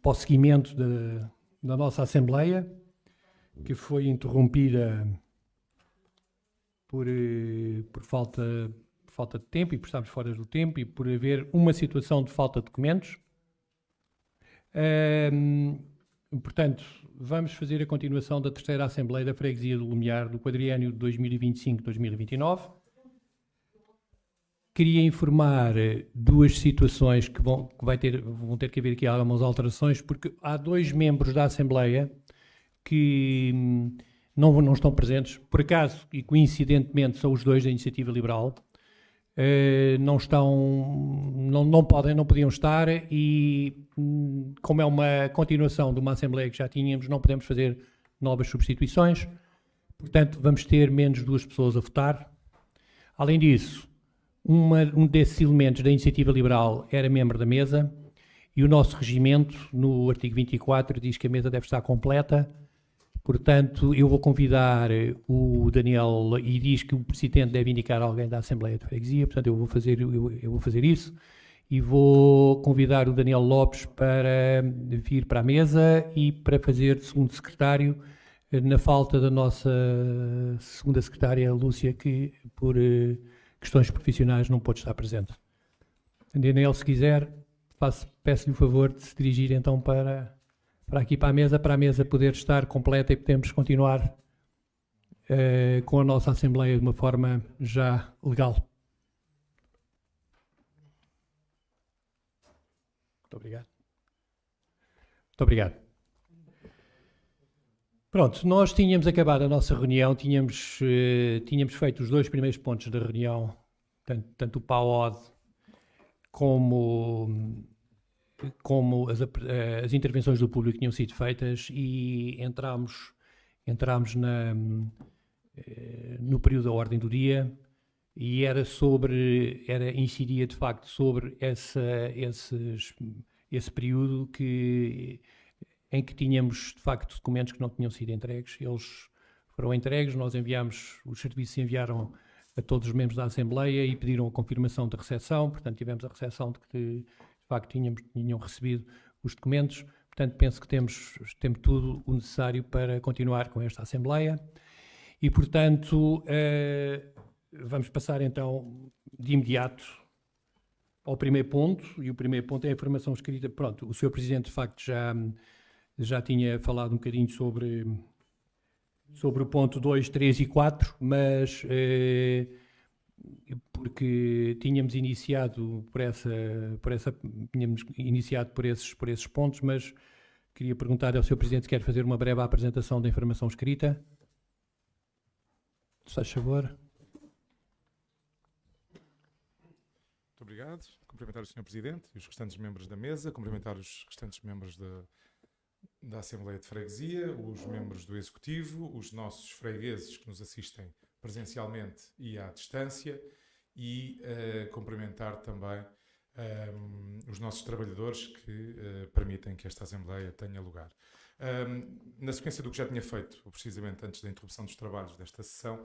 para o seguimento da nossa Assembleia, que foi interrompida por falta de tempo e por estarmos fora do tempo e por haver uma situação de falta de documentos. Portanto, vamos fazer a continuação da terceira Assembleia da Freguesia do Lumiar do quadriênio de 2025-2029. Queria informar duas situações que vão ter que haver aqui algumas alterações, porque há dois membros da Assembleia que não estão presentes, por acaso e coincidentemente são os dois da Iniciativa Liberal, não podiam estar e, como é uma continuação de uma Assembleia que já tínhamos, não podemos fazer novas substituições, portanto vamos ter menos duas pessoas a votar. Além disso, um desses elementos da Iniciativa Liberal era membro da mesa e o nosso regimento, no artigo 24, diz que a mesa deve estar completa. Portanto, eu vou convidar o Daniel, e diz que o Presidente deve indicar alguém da Assembleia de Freguesia, portanto eu vou fazer isso, e vou convidar o Daniel Lopes para vir para a mesa e para fazer de segundo secretário, na falta da nossa segunda secretária, Lúcia, que por questões profissionais não pôde estar presente. Daniel, se quiser, peço-lhe o favor de se dirigir então para aqui para a mesa poder estar completa e podemos continuar com a nossa Assembleia de uma forma já legal. Muito obrigado. Muito obrigado. Pronto, nós tínhamos acabado a nossa reunião, tínhamos feito os dois primeiros pontos da reunião, tanto o PAOD como as intervenções do público tinham sido feitas, e entramos no período da ordem do dia, e incidia de facto sobre esse período em que tínhamos de facto documentos que não tinham sido entregues. Eles foram entregues, os serviços enviaram a todos os membros da Assembleia e pediram a confirmação da recepção, portanto tivemos a recepção de que de facto tinham recebido os documentos. Portanto, penso que temos tudo o necessário para continuar com esta Assembleia e, portanto, vamos passar então de imediato ao primeiro ponto, e o primeiro ponto é a informação escrita. Pronto, o Sr. Presidente de facto já tinha falado um bocadinho sobre o ponto 2, 3 e 4, mas porque tínhamos iniciado por esses pontos, mas queria perguntar ao Sr. Presidente se quer fazer uma breve apresentação da informação escrita. Se faz favor. Muito obrigado. Cumprimentar o Sr. Presidente e os restantes membros da mesa, cumprimentar os restantes membros da Assembleia de Freguesia, os membros do Executivo, os nossos fregueses que nos assistem presencialmente e à distância, e cumprimentar também os nossos trabalhadores que permitem que esta Assembleia tenha lugar. Na sequência do que já tinha feito, precisamente antes da interrupção dos trabalhos desta sessão,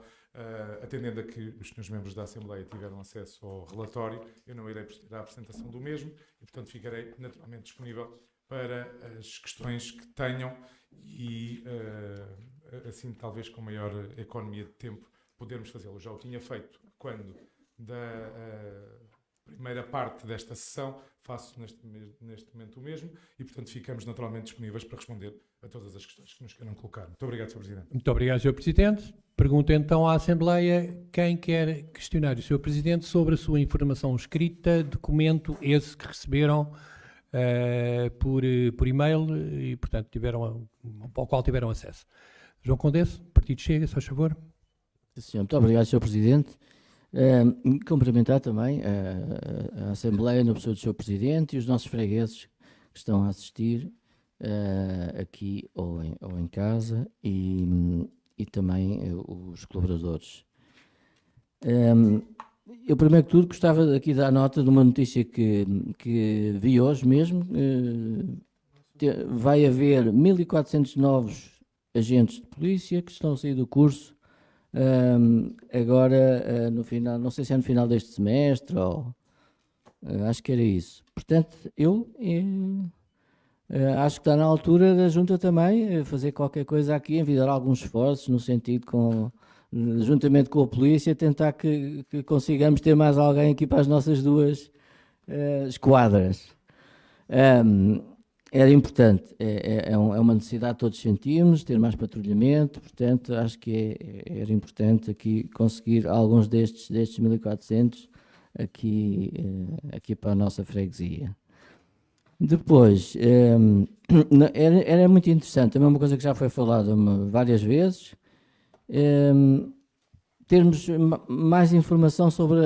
atendendo a que os senhores membros da Assembleia tiveram acesso ao relatório, eu não irei proceder à apresentação do mesmo e, portanto, ficarei naturalmente disponível para as questões que tenham e, assim, talvez com maior economia de tempo, podermos fazê-lo. Já o tinha feito quando da primeira parte desta sessão, faço neste momento o mesmo e, portanto, ficamos naturalmente disponíveis para responder a todas as questões que nos queiram colocar. Muito obrigado, Sr. Presidente. Muito obrigado, Sr. Presidente. Pergunto então à Assembleia quem quer questionar o Sr. Presidente sobre a sua informação escrita, documento esse que receberam por e-mail e, portanto, ao qual tiveram acesso. João Condesse, Partido Chega, se faz favor. Sim, muito obrigado, Sr. Presidente. Cumprimentar também a Assembleia, na pessoa do Sr. Presidente, e os nossos fregueses que estão a assistir aqui ou em casa, e também os colaboradores. Eu, primeiro que tudo, gostava aqui de dar nota de uma notícia que vi hoje mesmo. Vai haver 1.400 novos agentes de polícia que estão a sair do curso agora no final, não sei se é no final deste semestre ou acho que era isso. Portanto, eu Acho que está na altura da Junta também fazer qualquer coisa aqui, envidar alguns esforços no sentido juntamente com a polícia, tentar que consigamos ter mais alguém aqui para as nossas duas esquadras. Era importante, é uma necessidade que todos sentimos, ter mais patrulhamento, portanto acho que era importante aqui conseguir alguns destes 1400 aqui para a nossa freguesia. Depois, era muito interessante, também uma coisa que já foi falada várias vezes, termos mais informação sobre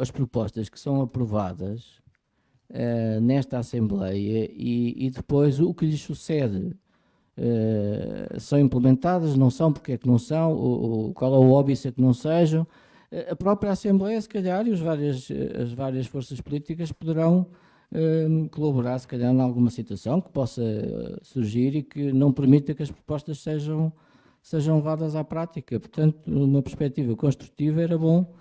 as propostas que são aprovadas nesta Assembleia e depois o que lhes sucede. São implementadas, não são, porque é que não são, qual é o óbvio é que não sejam. A própria Assembleia, se calhar, e as várias forças políticas poderão colaborar, se calhar, em alguma situação que possa surgir e que não permita que as propostas sejam levadas à prática. Portanto, numa perspectiva construtiva, era bom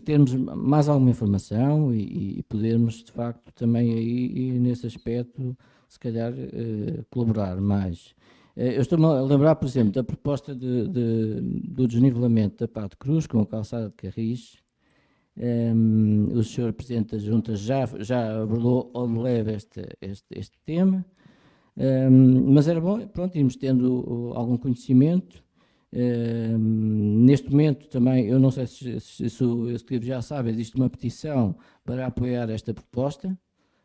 termos mais alguma informação e podermos, de facto, também aí, nesse aspecto, se calhar, colaborar mais. Eu estou-me a lembrar, por exemplo, da proposta do desnivelamento da Pato Cruz com a calçada de Carris. O Sr. Presidente da Junta já abordou ao de leve este tema, mas era bom, pronto, irmos tendo algum conhecimento. Neste momento também, eu não sei se esse livro já sabe, existe uma petição para apoiar esta proposta.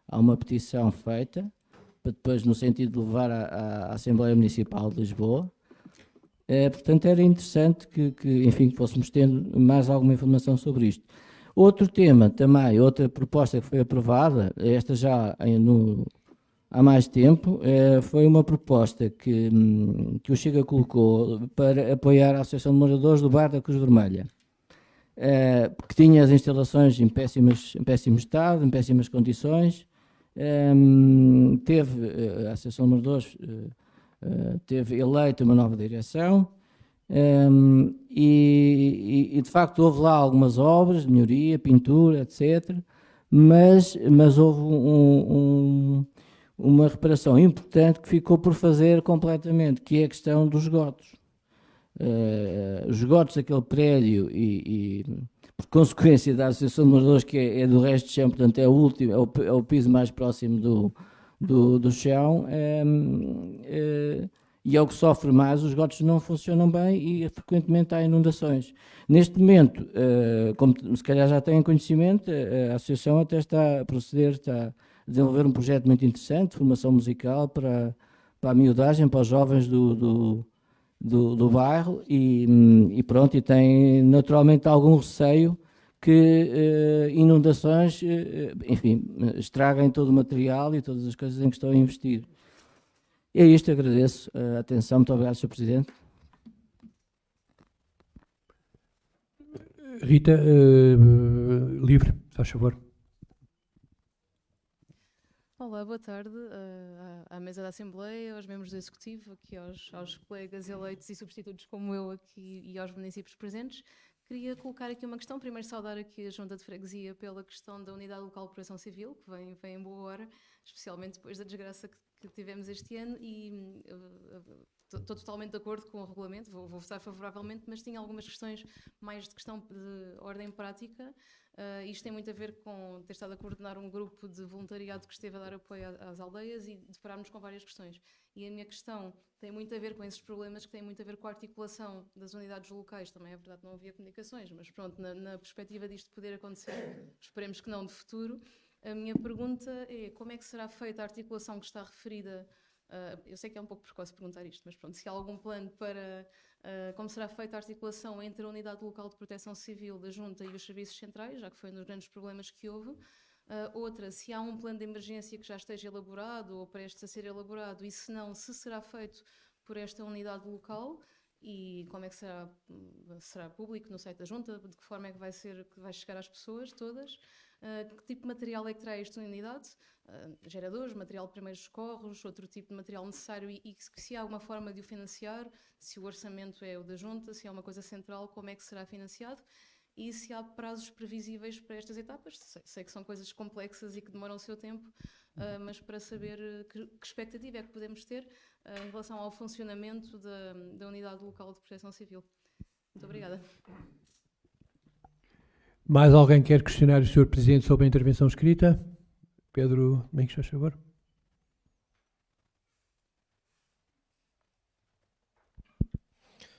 Há uma petição feita, para depois no sentido de levar à Assembleia Municipal de Lisboa. Portanto, era interessante que enfim, que fôssemos tendo mais alguma informação sobre isto. Outro tema também, outra proposta que foi aprovada, esta já há mais tempo, foi uma proposta que o Chega colocou para apoiar a Associação de Moradores do Bairro da Cruz Vermelha, que tinha as instalações em péssimo estado, em péssimas condições. A Associação de Moradores teve eleita uma nova direção e de facto houve lá algumas obras de melhoria, pintura, etc. Mas houve uma reparação importante que ficou por fazer completamente, que é a questão dos esgotos. Os esgotos daquele prédio e por consequência da Associação de Moradores, que é do resto de chão, portanto é o último, é o piso mais próximo do chão, e é o que sofre mais. Os esgotos não funcionam bem e frequentemente há inundações. Neste momento, como se calhar já têm conhecimento, a Associação até está a desenvolver um projeto muito interessante de formação musical para a miudagem, para os jovens do bairro e pronto, e tem naturalmente algum receio que inundações, enfim, estraguem todo o material e todas as coisas em que estão a investir. É isto, agradeço a atenção. Muito obrigado, Sr. Presidente. Rita, livre, se faz favor. Olá, boa tarde à mesa da Assembleia, aos membros do Executivo, aqui aos colegas eleitos e substitutos como eu aqui e aos municípios presentes. Queria colocar aqui uma questão, primeiro saudar aqui a Junta de Freguesia pela questão da Unidade Local de Proteção Civil, que vem em boa hora, especialmente depois da desgraça que tivemos este ano, e estou totalmente de acordo com o regulamento, vou votar favoravelmente, mas tinha algumas questões mais de questão de ordem prática. Isto tem muito a ver com ter estado a coordenar um grupo de voluntariado que esteve a dar apoio às aldeias e deparar-nos com várias questões. E a minha questão tem muito a ver com esses problemas, que tem muito a ver com a articulação das unidades locais. Também é verdade que não havia comunicações, mas pronto, na perspectiva disto poder acontecer, esperemos que não de futuro, a minha pergunta é como é que será feita a articulação que está referida. Eu sei que é um pouco precoce perguntar isto, mas pronto, se há algum plano para como será feita a articulação entre a Unidade Local de Proteção Civil da Junta e os serviços centrais, já que foi um dos grandes problemas que houve. Outra, se há um plano de emergência que já esteja elaborado ou prestes a ser elaborado, e se não, se será feito por esta unidade local e como é que será público no site da Junta, de que forma é que vai chegar às pessoas todas. Que tipo de material é que terá esta unidade? Geradores, material de primeiros socorros, outro tipo de material necessário e se há alguma forma de o financiar, se o orçamento é o da Junta, se é uma coisa central, como é que será financiado? e se há prazos previsíveis para estas etapas. Sei que são coisas complexas e que demoram o seu tempo, mas para saber que expectativa é que podemos ter em relação ao funcionamento da Unidade Local de Proteção Civil. Muito obrigada. Mais alguém quer questionar o Sr. Presidente sobre a intervenção escrita? Pedro Domingos, faz favor.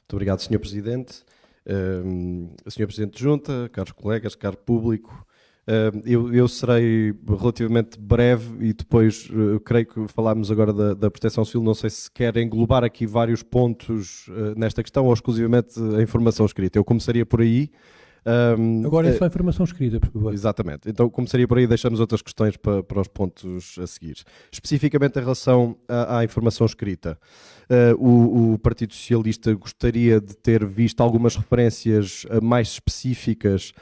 Muito obrigado, Sr. Presidente. Sr. Presidente de Junta, caros colegas, caro público, eu serei relativamente breve e depois creio que falámos agora da proteção civil, não sei se quer englobar aqui vários pontos nesta questão ou exclusivamente a informação escrita. Eu começaria por aí. Agora é só a informação escrita, por favor. Exatamente. Então começaria por aí e deixamos outras questões para os pontos a seguir. Especificamente em relação à informação escrita, o Partido Socialista gostaria de ter visto algumas referências mais específicas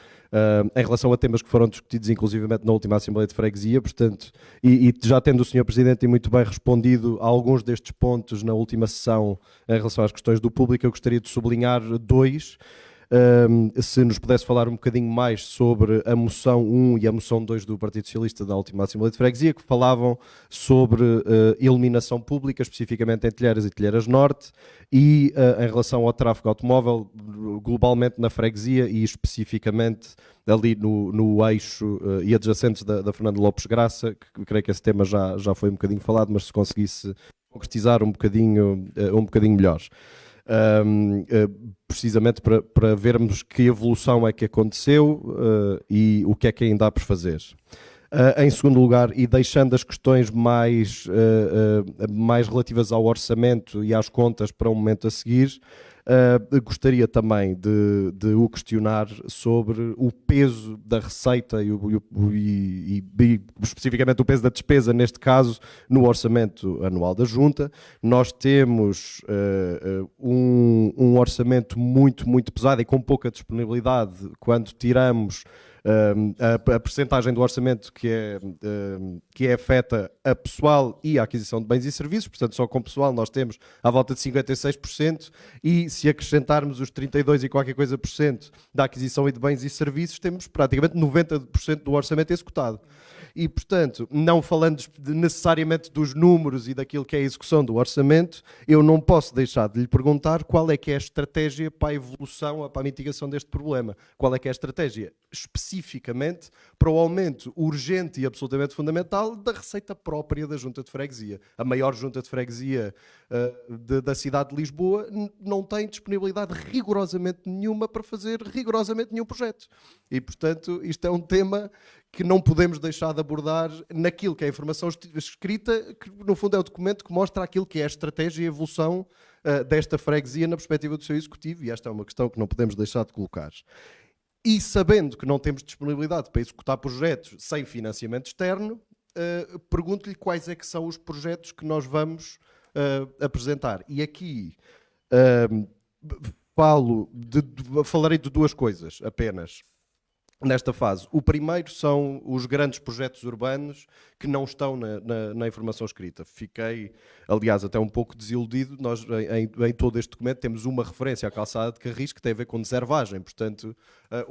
em relação a temas que foram discutidos inclusivamente na última Assembleia de Freguesia, portanto, e já tendo o Sr. Presidente muito bem respondido a alguns destes pontos na última sessão em relação às questões do público, eu gostaria de sublinhar dois. Se nos pudesse falar um bocadinho mais sobre a moção 1 e a moção 2 do Partido Socialista da última Assembleia de Freguesia, que falavam sobre iluminação pública, especificamente em Telheiras e Telheiras Norte, e em relação ao tráfego automóvel, globalmente na freguesia e especificamente ali no eixo e adjacentes da Fernando Lopes Graça, que creio que esse tema já foi um bocadinho falado, mas se conseguisse concretizar um bocadinho melhor. Precisamente para vermos que evolução é que aconteceu e o que é que ainda há por fazer. Em segundo lugar, e deixando as questões mais relativas ao orçamento e às contas para um momento a seguir, gostaria também de o questionar sobre o peso da receita e especificamente o peso da despesa, neste caso, no orçamento anual da Junta. Nós temos um orçamento muito, muito pesado e com pouca disponibilidade quando tiramos a percentagem do orçamento que é afeta a pessoal e a aquisição de bens e serviços, portanto só com pessoal nós temos à volta de 56% e se acrescentarmos os 32 e qualquer coisa por cento da aquisição e de bens e serviços temos praticamente 90% do orçamento executado. E, portanto, não falando necessariamente dos números e daquilo que é a execução do orçamento, eu não posso deixar de lhe perguntar qual é que é a estratégia para a evolução, para a mitigação deste problema. Qual é que é a estratégia especificamente para o aumento urgente e absolutamente fundamental da receita própria da Junta de Freguesia. A maior Junta de Freguesia da cidade de Lisboa não tem disponibilidade rigorosamente nenhuma para fazer rigorosamente nenhum projeto. E, portanto, isto é um tema que não podemos deixar de abordar naquilo que é a informação escrita, que no fundo é o documento que mostra aquilo que é a estratégia e a evolução desta freguesia na perspectiva do seu executivo, e esta é uma questão que não podemos deixar de colocar. E sabendo que não temos disponibilidade para executar projetos sem financiamento externo, pergunto-lhe quais é que são os projetos que nós vamos apresentar. E aqui falarei de duas coisas apenas. Nesta fase. O primeiro são os grandes projetos urbanos que não estão na informação escrita. Fiquei, aliás, até um pouco desiludido. Nós, em todo este documento, temos uma referência à calçada de Carris que tem a ver com deservagem. Portanto,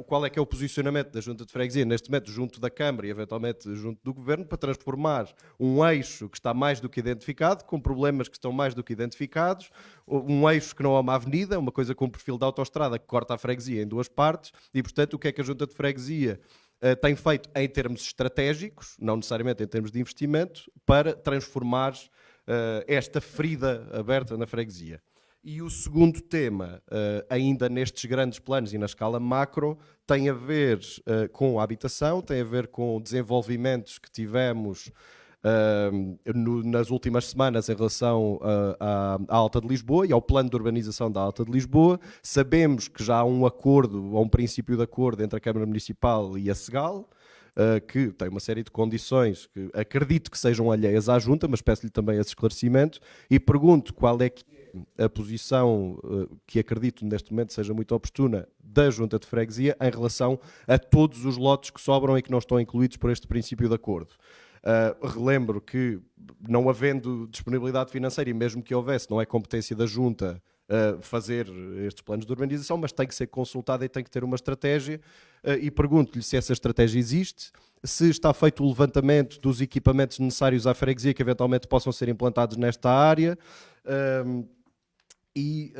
qual é que é o posicionamento da Junta de Freguesia, neste momento, junto da Câmara e, eventualmente, junto do Governo, para transformar um eixo que está mais do que identificado, com problemas que estão mais do que identificados, um eixo que não é uma avenida, uma coisa com um perfil de autoestrada que corta a freguesia em duas partes, e, portanto, o que é que a Junta de Freguesia tem feito em termos estratégicos, não necessariamente em termos de investimento, para transformar esta ferida aberta na freguesia. E o segundo tema, ainda nestes grandes planos e na escala macro, tem a ver com a habitação, tem a ver com desenvolvimentos que tivemos nas últimas semanas em relação à Alta de Lisboa e ao plano de urbanização da Alta de Lisboa. Sabemos que já há um acordo, ou um princípio de acordo entre a Câmara Municipal e a SEGAL, que tem uma série de condições que acredito que sejam alheias à Junta, mas peço-lhe também esse esclarecimento e pergunto qual é que é a posição que acredito neste momento seja muito oportuna da Junta de Freguesia em relação a todos os lotes que sobram e que não estão incluídos por este princípio de acordo. Relembro que, não havendo disponibilidade financeira, e mesmo que houvesse, não é competência da Junta fazer estes planos de urbanização, mas tem que ser consultada e tem que ter uma estratégia. E pergunto-lhe se essa estratégia existe, se está feito o levantamento dos equipamentos necessários à freguesia que eventualmente possam ser implantados nesta área. E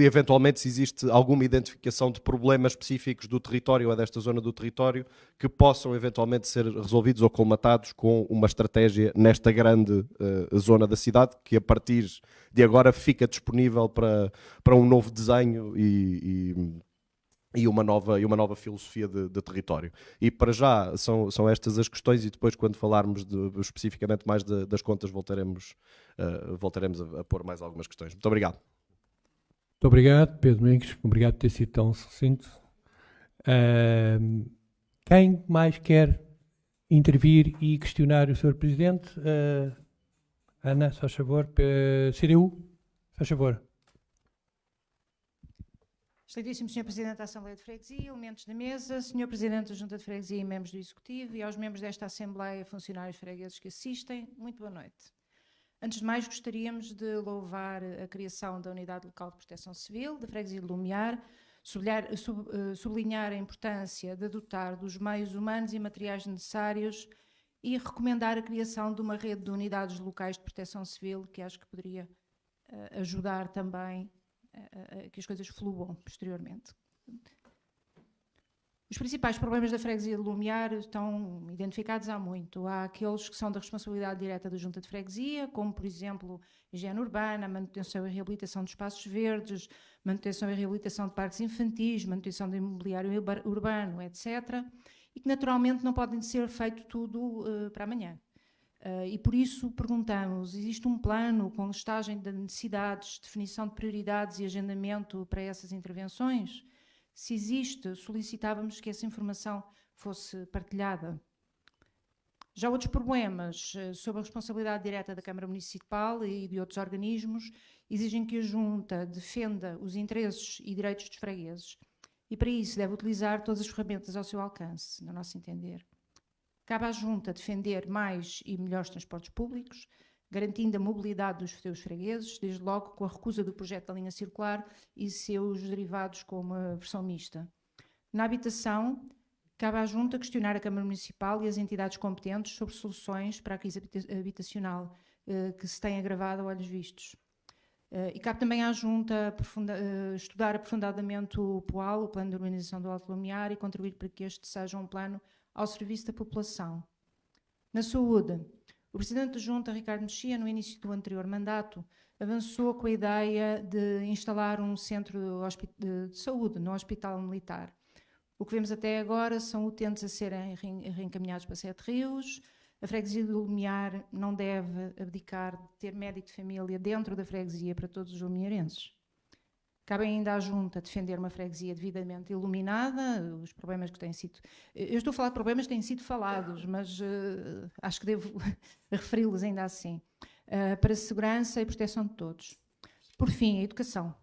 eventualmente se existe alguma identificação de problemas específicos do território ou desta zona do território que possam eventualmente ser resolvidos ou colmatados com uma estratégia nesta grande zona da cidade que a partir de agora fica disponível para um novo desenho e uma nova filosofia de território. E para já são estas as questões e depois quando falarmos especificamente mais das contas voltaremos a pôr mais algumas questões. Muito obrigado. Muito obrigado, Pedro Domingos. Obrigado por ter sido tão sucinto. Quem mais quer intervir e questionar o Sr. Presidente? Ana, se faz favor. CDU, se faz favor. Excelentíssimo Sr. Presidente da Assembleia de Freguesia, elementos da mesa, Sr. Presidente da Junta de Freguesia e membros do Executivo e aos membros desta Assembleia, funcionários fregueses que assistem, muito boa noite. Antes de mais, gostaríamos de louvar a criação da Unidade Local de Proteção Civil, da Freguesia de Lumiar, sublinhar a importância de dotar dos meios humanos e materiais necessários e recomendar a criação de uma rede de unidades locais de proteção civil, que acho que poderia ajudar também a que as coisas fluam posteriormente. Os principais problemas da freguesia de Lumiar estão identificados há muito. Há aqueles que são da responsabilidade direta da Junta de Freguesia, como, por exemplo, higiene urbana, manutenção e reabilitação de espaços verdes, manutenção e reabilitação de parques infantis, manutenção de imobiliário urbano, etc. E que, naturalmente, não podem ser feito tudo para amanhã. E por isso perguntamos, existe um plano com listagem de necessidades, definição de prioridades e agendamento para essas intervenções? Se existe, solicitávamos que essa informação fosse partilhada. Já outros problemas sobre a responsabilidade direta da Câmara Municipal e de outros organismos exigem que a Junta defenda os interesses e direitos dos fregueses e para isso deve utilizar todas as ferramentas ao seu alcance, no nosso entender. Cabe à Junta defender mais e melhores transportes públicos, garantindo a mobilidade dos seus fregueses, desde logo com a recusa do projeto da linha circular e seus derivados como a versão mista. Na habitação, cabe à Junta questionar a Câmara Municipal e as entidades competentes sobre soluções para a crise habitacional que se tem agravado a olhos vistos. E cabe também à Junta estudar aprofundadamente o PUAL, o Plano de Urbanização do Alto Lumiar, e contribuir para que este seja um plano ao serviço da população. Na saúde, o Presidente da Junta, Ricardo Mexia, no início do anterior mandato, avançou com a ideia de instalar um centro de saúde no Hospital Militar. O que vemos até agora são utentes a serem reencaminhados para Sete Rios. A freguesia do Lumiar não deve abdicar de ter médico de família dentro da freguesia para todos os lumiarenses. Cabe ainda à Junta defender uma freguesia devidamente iluminada, os problemas que têm sido... Eu estou a falar de problemas que têm sido falados, mas acho que devo referi-los ainda assim, para a segurança e proteção de todos. Por fim, a educação.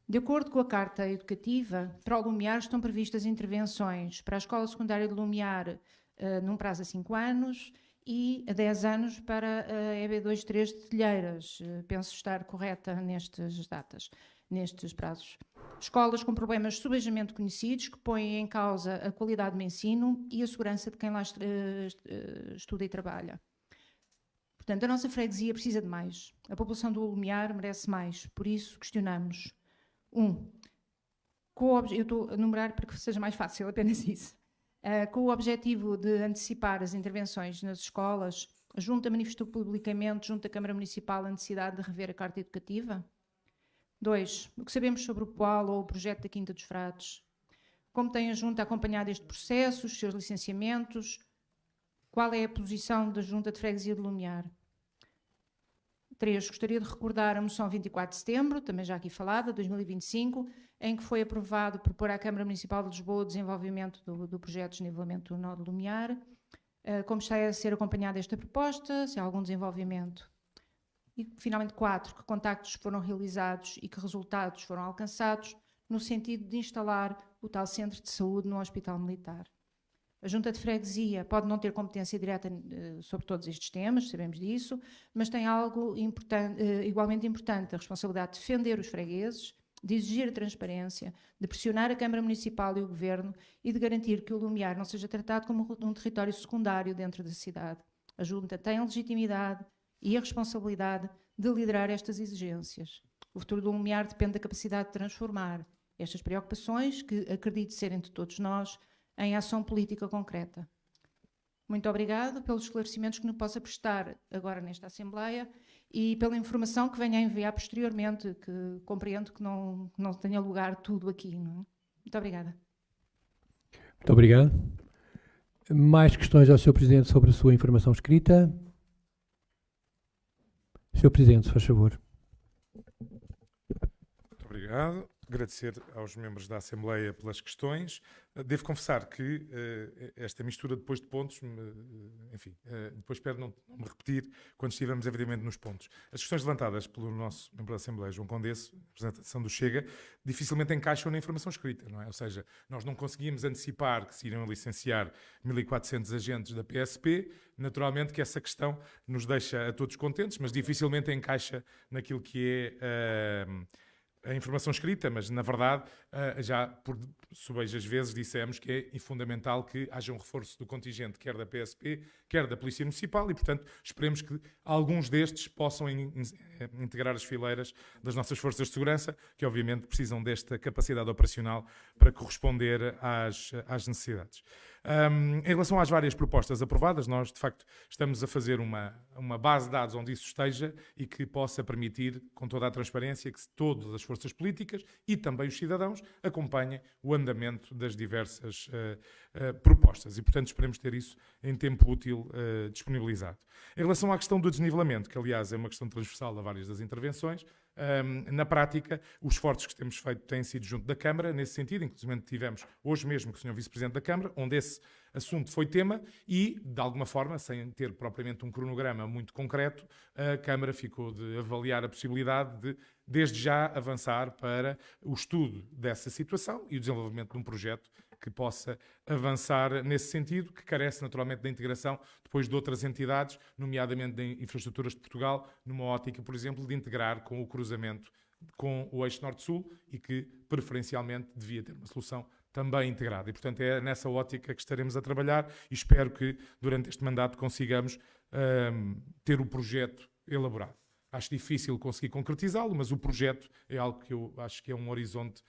De acordo com a Carta Educativa, para o Lumiar estão previstas intervenções para a Escola Secundária de Lumiar num prazo a 5 anos e a 10 anos para a EB23 de Telheiras. Penso estar correta nestas datas. Nestes prazos. Escolas com problemas subejamente conhecidos que põem em causa a qualidade do ensino e a segurança de quem lá estuda e trabalha. Portanto, a nossa freguesia precisa de mais. A população do Lumiar merece mais. Por isso, questionamos. Eu estou a numerar para que seja mais fácil, apenas isso. Com o objetivo de antecipar as intervenções nas escolas, a Junta manifestou publicamente, junto à Câmara Municipal, a necessidade de rever a Carta Educativa? 2. O que sabemos sobre o PUAL ou o projeto da Quinta dos Frades? Como tem a Junta acompanhado este processo, os seus licenciamentos? Qual é a posição da Junta de Freguesia de Lumiar? 3. Gostaria de recordar a moção 24 de setembro, também já aqui falada, 2025, em que foi aprovado propor à Câmara Municipal de Lisboa o desenvolvimento do projeto de desnivelamento do nó de Lumiar. Como está a ser acompanhada esta proposta? Se há algum desenvolvimento? E, finalmente, 4, que contactos foram realizados e que resultados foram alcançados no sentido de instalar o tal centro de saúde no Hospital Militar. A Junta de Freguesia pode não ter competência direta sobre todos estes temas, sabemos disso, mas tem algo igualmente importante, a responsabilidade de defender os fregueses, de exigir a transparência, de pressionar a Câmara Municipal e o Governo e de garantir que o Lumiar não seja tratado como um território secundário dentro da cidade. A Junta tem a legitimidade e a responsabilidade de liderar estas exigências. O futuro do Lumiar depende da capacidade de transformar estas preocupações, que acredito serem de todos nós, em ação política concreta. Muito obrigado pelos esclarecimentos que nos possa prestar agora nesta Assembleia e pela informação que venha a enviar posteriormente, que compreendo que não tenha lugar tudo aqui. Não é? Muito obrigada. Muito obrigado. Mais questões ao Sr. Presidente sobre a sua informação escrita? Sr. Presidente, se faz favor. Muito obrigado. Agradecer aos membros da Assembleia pelas questões. Devo confessar que esta mistura depois de pontos, depois espero não me repetir quando estivermos evidentemente nos pontos. As questões levantadas pelo nosso membro da Assembleia, João Condesso, representação do Chega, dificilmente encaixam na informação escrita, não é? Ou seja, nós não conseguimos antecipar que se irão licenciar 1.400 agentes da PSP, naturalmente que essa questão nos deixa a todos contentes, mas dificilmente encaixa naquilo que é a informação escrita, mas na verdade já por sobejas vezes dissemos que é fundamental que haja um reforço do contingente quer da PSP, quer da Polícia Municipal e, portanto, esperemos que alguns destes possam integrar as fileiras das nossas forças de segurança, que obviamente precisam desta capacidade operacional para corresponder às necessidades. Em relação às várias propostas aprovadas, nós de facto estamos a fazer uma base de dados onde isso esteja e que possa permitir, com toda a transparência, que todas as forças políticas e também os cidadãos acompanhem o andamento das diversas propostas e, portanto, esperemos ter isso em tempo útil disponibilizado. Em relação à questão do desnivelamento, que aliás é uma questão transversal a várias das intervenções, na prática, os esforços que temos feito têm sido junto da Câmara, nesse sentido, inclusive tivemos hoje mesmo com o Sr. Vice-Presidente da Câmara, onde esse assunto foi tema e, de alguma forma, sem ter propriamente um cronograma muito concreto, a Câmara ficou de avaliar a possibilidade de, desde já, avançar para o estudo dessa situação e o desenvolvimento de um projeto que possa avançar nesse sentido, que carece naturalmente da integração depois de outras entidades, nomeadamente de Infraestruturas de Portugal, numa ótica, por exemplo, de integrar com o cruzamento com o eixo Norte-Sul e que, preferencialmente, devia ter uma solução também integrada. E, portanto, é nessa ótica que estaremos a trabalhar e espero que, durante este mandato, consigamos ter o projeto elaborado. Acho difícil conseguir concretizá-lo, mas o projeto é algo que eu acho que é um horizonte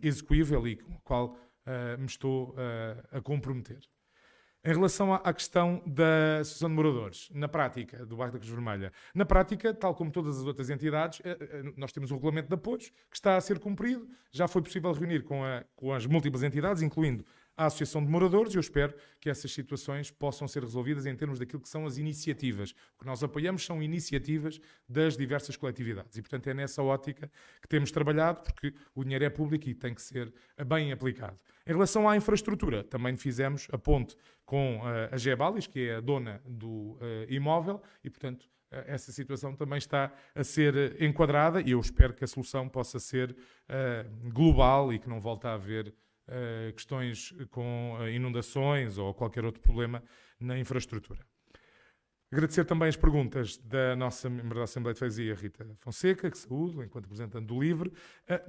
execuível e com o qual me estou a comprometer. Em relação à questão da Associação de Moradores, na prática, do Bairro da Cruz Vermelha, na prática, tal como todas as outras entidades, nós temos um regulamento de apoios que está a ser cumprido, já foi possível reunir com as múltiplas entidades, incluindo a Associação de Moradores, e eu espero que essas situações possam ser resolvidas em termos daquilo que são as iniciativas. O que nós apoiamos são iniciativas das diversas coletividades e, portanto, é nessa ótica que temos trabalhado, porque o dinheiro é público e tem que ser bem aplicado. Em relação à infraestrutura, também fizemos a ponte com a Gebalis, que é a dona do imóvel, e, portanto, essa situação também está a ser enquadrada e eu espero que a solução possa ser global e que não volte a haver questões com inundações ou qualquer outro problema na infraestrutura. Agradecer também as perguntas da nossa membro da Assembleia de Freguesia, Rita Fonseca, que saúdo, enquanto representante do LIVRE.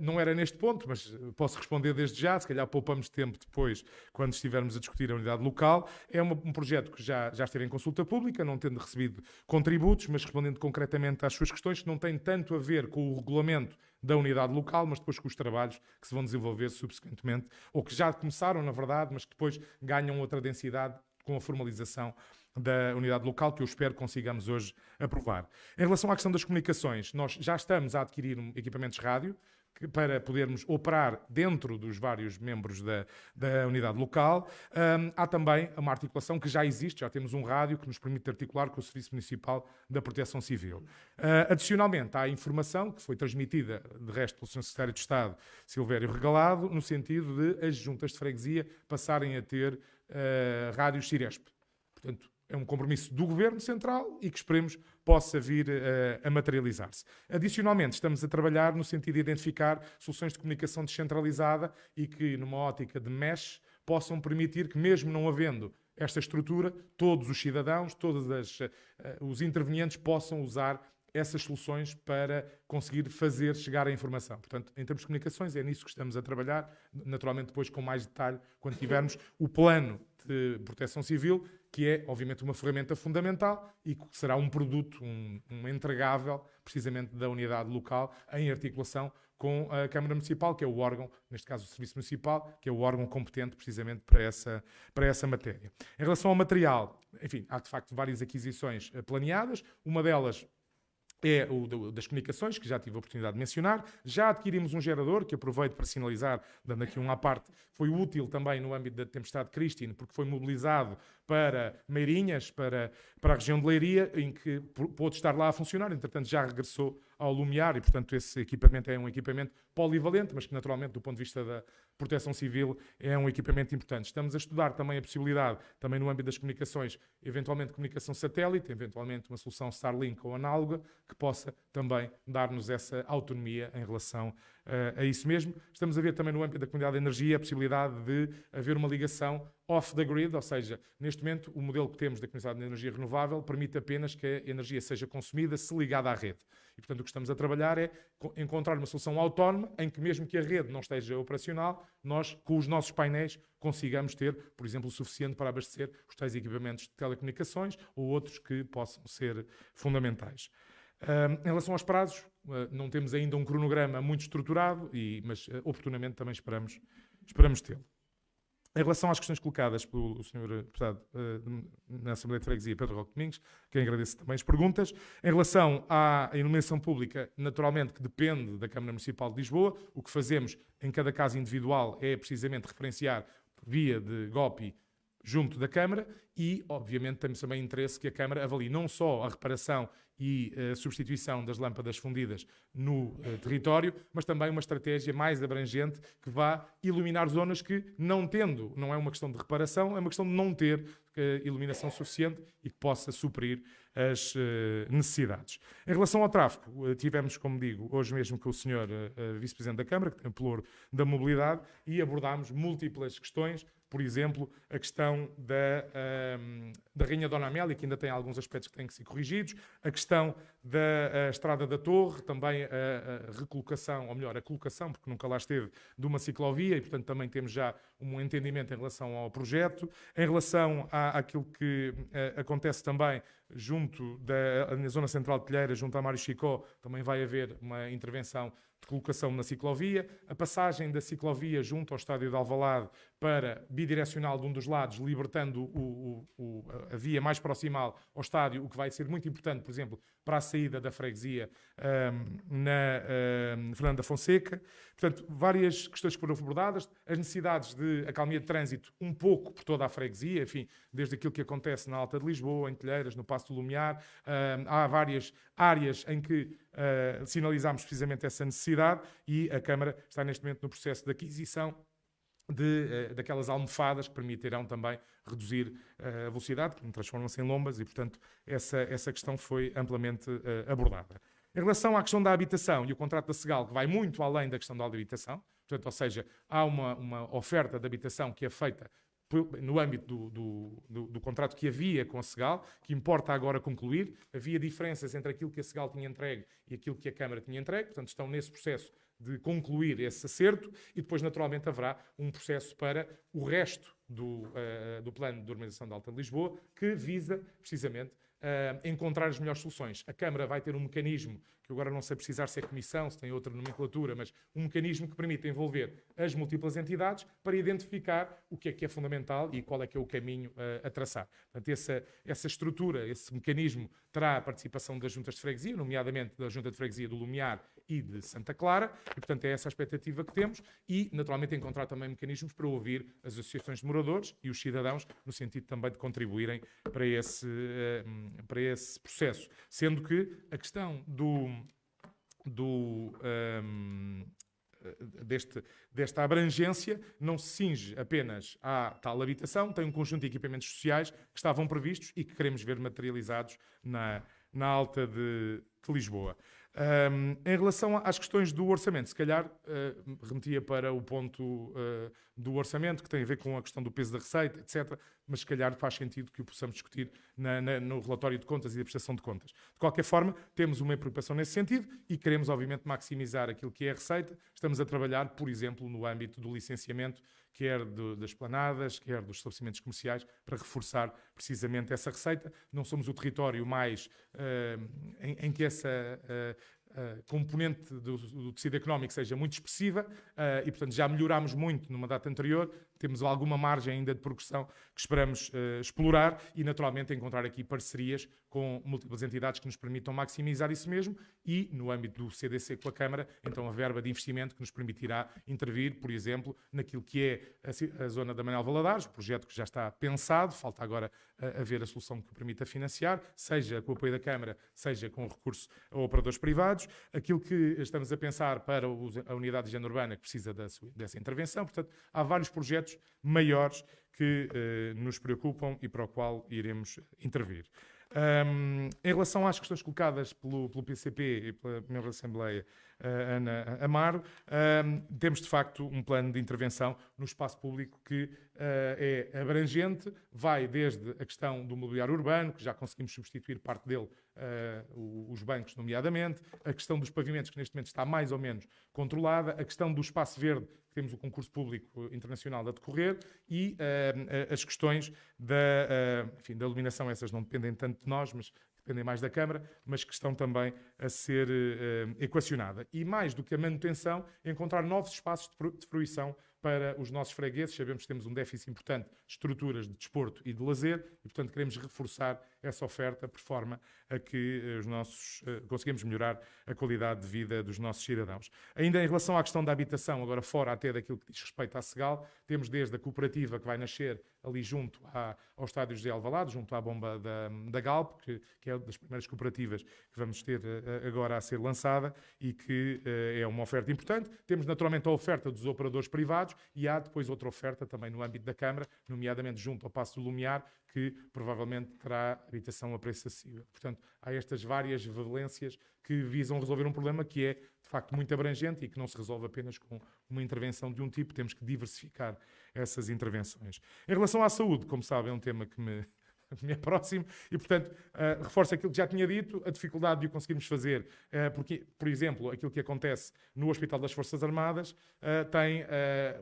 Não era neste ponto, mas posso responder desde já, se calhar poupamos tempo depois, quando estivermos a discutir a unidade local. É um projeto que já esteve em consulta pública, não tendo recebido contributos, mas respondendo concretamente às suas questões, que não têm tanto a ver com o regulamento da unidade local, mas depois com os trabalhos que se vão desenvolver subsequentemente, ou que já começaram, na verdade, mas que depois ganham outra densidade com a formalização da unidade local, que eu espero que consigamos hoje aprovar. Em relação à questão das comunicações, nós já estamos a adquirir equipamentos rádio para podermos operar dentro dos vários membros da unidade local. Há também uma articulação que já existe, já temos um rádio que nos permite articular com o Serviço Municipal da Proteção Civil. Adicionalmente, há a informação que foi transmitida, de resto, pelo Sr. Secretário de Estado, Silvério Regalado, no sentido de as juntas de freguesia passarem a ter rádios Ciresp. Portanto, é um compromisso do Governo Central e que esperemos possa vir a materializar-se. Adicionalmente, estamos a trabalhar no sentido de identificar soluções de comunicação descentralizada e que, numa ótica de mesh, possam permitir que, mesmo não havendo esta estrutura, todos os cidadãos, os intervenientes possam usar essas soluções para conseguir fazer chegar a informação. Portanto, em termos de comunicações, é nisso que estamos a trabalhar, naturalmente depois com mais detalhe, quando tivermos o plano de proteção civil, que é, obviamente, uma ferramenta fundamental e que será um produto, um entregável, precisamente da unidade local, em articulação com a Câmara Municipal, que é o órgão, neste caso o Serviço Municipal, que é o órgão competente precisamente para essa matéria. Em relação ao material, enfim, há de facto várias aquisições planeadas, uma delas é o das comunicações, que já tive a oportunidade de mencionar. Já adquirimos um gerador, que aproveito para sinalizar, dando aqui um à parte, foi útil também no âmbito da tempestade Christine, porque foi mobilizado para Meirinhas, para a região de Leiria, em que pôde estar lá a funcionar, entretanto já regressou ao Lumiar e, portanto, esse equipamento é um equipamento polivalente, mas que, naturalmente, do ponto de vista da proteção civil, é um equipamento importante. Estamos a estudar também a possibilidade, também no âmbito das comunicações, eventualmente comunicação satélite, eventualmente uma solução Starlink ou análoga, que possa também dar-nos essa autonomia em relação a isso mesmo. Estamos a ver também no âmbito da comunidade de energia a possibilidade de haver uma ligação off the grid, ou seja, neste momento o modelo que temos da comunidade de energia renovável permite apenas que a energia seja consumida se ligada à rede. E, portanto, o que estamos a trabalhar é encontrar uma solução autónoma em que, mesmo que a rede não esteja operacional, nós, com os nossos painéis, consigamos ter, por exemplo, o suficiente para abastecer os tais equipamentos de telecomunicações ou outros que possam ser fundamentais. Em relação aos prazos, não temos ainda um cronograma muito estruturado, mas oportunamente também esperamos tê-lo. Em relação às questões colocadas pelo Sr. Deputado na Assembleia de Freguesia, Pedro Roque Domingos, quem agradeço também as perguntas. Em relação à iluminação pública, naturalmente que depende da Câmara Municipal de Lisboa, o que fazemos em cada caso individual é precisamente referenciar via de GOPI junto da Câmara e, obviamente, temos também interesse que a Câmara avalie não só a reparação e a substituição das lâmpadas fundidas no território, mas também uma estratégia mais abrangente que vá iluminar zonas que, não é uma questão de reparação, é uma questão de não ter iluminação suficiente e que possa suprir as necessidades. Em relação ao tráfego, tivemos, como digo, hoje mesmo com o Sr. Vice-Presidente da Câmara, que tem o pelouro da mobilidade, e abordámos múltiplas questões, por exemplo, a questão da Rainha Dona Amélia, que ainda tem alguns aspectos que têm que ser corrigidos, a questão da Estrada da Torre, também a recolocação, ou melhor, a colocação, porque nunca lá esteve, de uma ciclovia, e portanto também temos já um entendimento em relação ao projeto. Em relação àquilo que acontece também junto na zona central de Telheira, junto a Mário Chicó, também vai haver uma intervenção de colocação na ciclovia, a passagem da ciclovia junto ao estádio de Alvalade para bidirecional de um dos lados, libertando a via mais proximal ao estádio, o que vai ser muito importante, por exemplo, para a saída da freguesia na Fernanda Fonseca. Portanto, várias questões que foram abordadas, as necessidades de acalmia de trânsito um pouco por toda a freguesia, enfim, desde aquilo que acontece na Alta de Lisboa, em Telheiras, no Paço do Lumiar, há várias áreas em que sinalizámos precisamente essa necessidade e a Câmara está neste momento no processo de aquisição daquelas almofadas que permitirão também reduzir a velocidade, que transformam-se em lombas e, portanto, essa questão foi amplamente abordada. Em relação à questão da habitação e o contrato da Segal, que vai muito além da questão da habitação, portanto, ou seja, há uma oferta de habitação que é feita no âmbito do contrato que havia com a Segal, que importa agora concluir. Havia diferenças entre aquilo que a Segal tinha entregue e aquilo que a Câmara tinha entregue, portanto, estão nesse processo de concluir esse acerto e depois, naturalmente, haverá um processo para o resto do plano de urbanização da Alta de Lisboa, que visa, precisamente, encontrar as melhores soluções. A Câmara vai ter um mecanismo, que agora não sei precisar se é comissão, se tem outra nomenclatura, mas um mecanismo que permite envolver as múltiplas entidades para identificar o que é fundamental e qual é que é o caminho a traçar. Portanto, essa estrutura, esse mecanismo, terá a participação das juntas de freguesia, nomeadamente da Junta de Freguesia do Lumiar e de Santa Clara, e, portanto, é essa a expectativa que temos e, naturalmente, encontrar também mecanismos para ouvir as associações de moradores e os cidadãos, no sentido também de contribuírem para esse processo. Sendo que a questão desta abrangência não se cinge apenas à tal habitação, tem um conjunto de equipamentos sociais que estavam previstos e que queremos ver materializados na Alta de de Lisboa. Em relação às questões do orçamento, se calhar remetia para o ponto do orçamento, que tem a ver com a questão do peso da receita, etc., mas se calhar faz sentido que o possamos discutir no relatório de contas e da prestação de contas. De qualquer forma, temos uma preocupação nesse sentido e queremos, obviamente, maximizar aquilo que é a receita. Estamos a trabalhar, por exemplo, no âmbito do licenciamento, quer das planadas, quer dos estabelecimentos comerciais, para reforçar precisamente essa receita. Não somos o território mais em que essa componente do tecido económico seja muito expressiva e, portanto, já melhorámos muito numa data anterior, temos alguma margem ainda de progressão que esperamos explorar e, naturalmente, encontrar aqui parcerias com múltiplas entidades que nos permitam maximizar isso mesmo e, no âmbito do CDC com a Câmara, então a verba de investimento que nos permitirá intervir, por exemplo, naquilo que é a zona da Manel Valadares, o projeto que já está pensado, falta agora haver a solução que o permita financiar, seja com o apoio da Câmara, seja com recurso a operadores privados. Aquilo que estamos a pensar para a unidade de higiene urbana que precisa dessa intervenção. Portanto, há vários projetos maiores que nos preocupam e para o qual iremos intervir. Em relação às questões colocadas pelo PCP e pela membro da Assembleia, Ana Amaro, temos de facto um plano de intervenção no espaço público que é abrangente, vai desde a questão do mobiliário urbano, que já conseguimos substituir parte dele, os bancos nomeadamente, a questão dos pavimentos, que neste momento está mais ou menos controlada, a questão do espaço verde, que temos o concurso público internacional a decorrer, e as questões da iluminação, essas não dependem tanto de nós, mas dependem mais da Câmara, mas que estão também a ser equacionada. E mais do que a manutenção, encontrar novos espaços de fruição para os nossos fregueses. Sabemos que temos um déficit importante de estruturas de desporto e de lazer e, portanto, queremos reforçar essa oferta por forma a que conseguimos melhorar a qualidade de vida dos nossos cidadãos. Ainda em relação à questão da habitação, agora fora até daquilo que diz respeito à Segal, temos desde a cooperativa que vai nascer ali junto ao estádio José Alvalade, junto à bomba da Galp, que é uma das primeiras cooperativas que vamos ter agora a ser lançada e que é uma oferta importante. Temos naturalmente a oferta dos operadores privados e há depois outra oferta também no âmbito da Câmara, nomeadamente junto ao Paço do Lumiar, que provavelmente terá habitação a preço acessível. Portanto, há estas várias valências que visam resolver um problema que é, de facto, muito abrangente e que não se resolve apenas com uma intervenção de um tipo. Temos que diversificar essas intervenções. Em relação à saúde, como sabem, é um tema que me é próximo e, portanto, reforço aquilo que já tinha dito, a dificuldade de o conseguirmos fazer, porque, por exemplo, aquilo que acontece no Hospital das Forças Armadas tem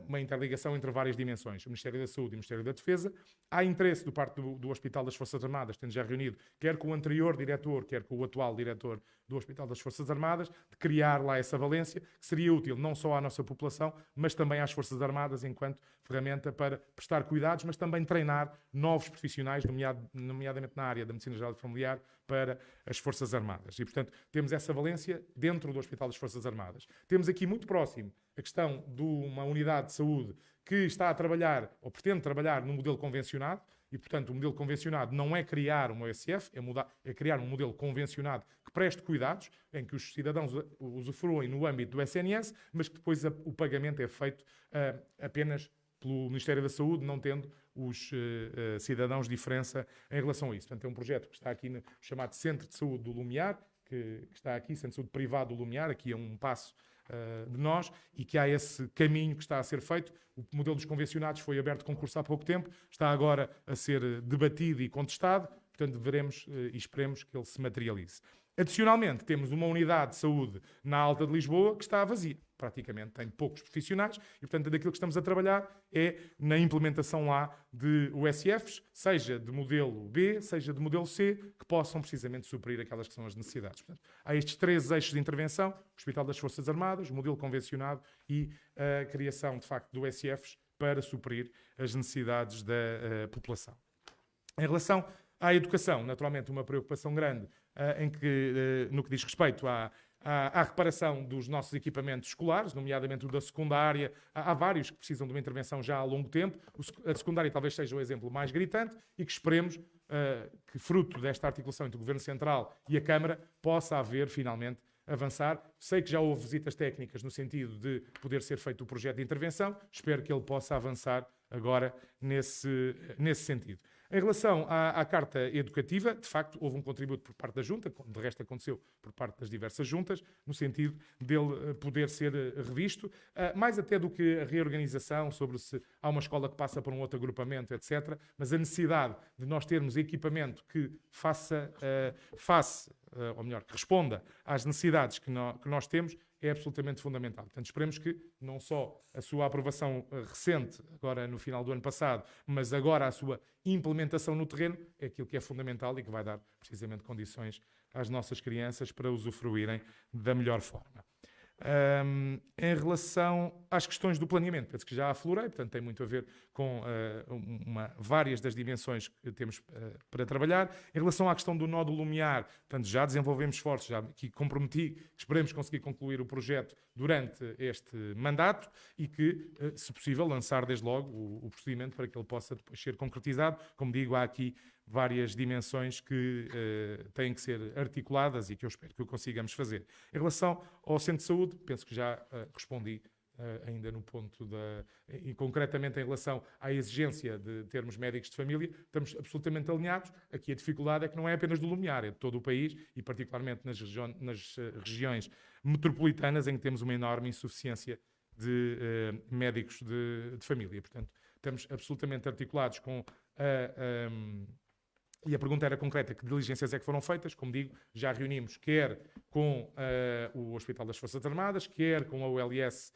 uma interligação entre várias dimensões, o Ministério da Saúde e o Ministério da Defesa. Há interesse do parte do Hospital das Forças Armadas, tendo já reunido, quer com o anterior diretor, quer com o atual diretor do Hospital das Forças Armadas, de criar lá essa valência, que seria útil não só à nossa população, mas também às Forças Armadas, enquanto ferramenta para prestar cuidados, mas também treinar novos profissionais, nomeadamente na área da Medicina Geral e Familiar, para as Forças Armadas. E, portanto, temos essa valência dentro do Hospital das Forças Armadas. Temos aqui muito próximo a questão de uma unidade de saúde que está a trabalhar, ou pretende trabalhar, num modelo convencionado, e, portanto, o modelo convencionado não é criar uma OSF, é criar um modelo convencionado que preste cuidados, em que os cidadãos usufruem no âmbito do SNS, mas que depois o pagamento é feito apenas pelo Ministério da Saúde, não tendo os cidadãos diferença em relação a isso. Portanto, é um projeto que está aqui no chamado Centro de Saúde do Lumiar, que está aqui, Centro de Saúde Privado do Lumiar, aqui é um passo de nós, e que há esse caminho que está a ser feito. O modelo dos convencionados foi aberto de concurso há pouco tempo, está agora a ser debatido e contestado, portanto veremos e esperemos que ele se materialize. Adicionalmente, temos uma unidade de saúde na Alta de Lisboa que está vazia. Praticamente tem poucos profissionais e, portanto, daquilo que estamos a trabalhar é na implementação lá de USFs, seja de modelo B, seja de modelo C, que possam precisamente suprir aquelas que são as necessidades. Portanto, há estes 3 eixos de intervenção: o Hospital das Forças Armadas, o modelo convencionado e a criação, de facto, de USFs para suprir as necessidades da população. Em relação à educação, naturalmente, uma preocupação grande no que diz respeito à reparação dos nossos equipamentos escolares, nomeadamente o da secundária. Há vários que precisam de uma intervenção já há longo tempo. A secundária talvez seja o exemplo mais gritante e que esperemos que, fruto desta articulação entre o Governo Central e a Câmara, possa haver, finalmente, avançar. Sei que já houve visitas técnicas no sentido de poder ser feito o projeto de intervenção. Espero que ele possa avançar agora nesse sentido. Em relação à Carta Educativa, de facto, houve um contributo por parte da Junta, como de resto aconteceu por parte das diversas juntas, no sentido dele poder ser revisto, mais até do que a reorganização sobre se há uma escola que passa por um outro agrupamento, etc., mas a necessidade de nós termos equipamento que faça face, ou melhor, que responda às necessidades que nós temos, é absolutamente fundamental. Portanto, esperemos que não só a sua aprovação recente, agora no final do ano passado, mas agora a sua implementação no terreno, é aquilo que é fundamental e que vai dar precisamente condições às nossas crianças para usufruírem da melhor forma. Em relação às questões do planeamento, penso que já aflorei, portanto tem muito a ver com várias das dimensões que temos para trabalhar. Em relação à questão do nó do Lumiar, portanto, já desenvolvemos esforços, já aqui comprometi que esperemos conseguir concluir o projeto durante este mandato e que, se possível, lançar desde logo o procedimento para que ele possa depois ser concretizado. Como digo, há aqui várias dimensões que têm que ser articuladas e que eu espero que o consigamos fazer. Em relação ao Centro de Saúde, penso que já respondi ainda no ponto e concretamente em relação à exigência de termos médicos de família, estamos absolutamente alinhados. Aqui a dificuldade é que não é apenas do Lumiar, é de todo o país e particularmente nas regiões metropolitanas em que temos uma enorme insuficiência de médicos de família. Portanto, estamos absolutamente articulados com e a pergunta era concreta, que diligências é que foram feitas? Como digo, já reunimos quer com o Hospital das Forças Armadas, quer com a ULS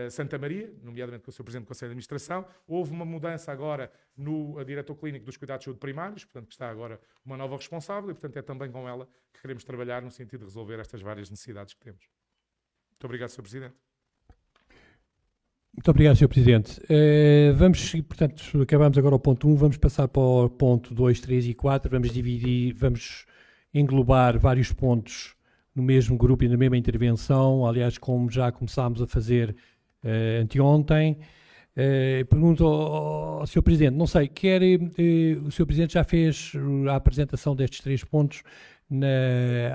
Santa Maria, nomeadamente com o Sr. Presidente do Conselho de Administração. Houve uma mudança agora no diretor clínico dos cuidados de saúde primários, portanto que está agora uma nova responsável e, portanto, é também com ela que queremos trabalhar no sentido de resolver estas várias necessidades que temos. Muito obrigado, Sr. Presidente. Muito obrigado, Sr. Presidente. Vamos, portanto, acabamos agora o ponto 1, vamos passar para o ponto 2, 3 e 4, vamos englobar vários pontos no mesmo grupo e na mesma intervenção, aliás, como já começámos a fazer anteontem. Pergunto ao Sr. Presidente, não sei, o Sr. Presidente já fez a apresentação destes 3 pontos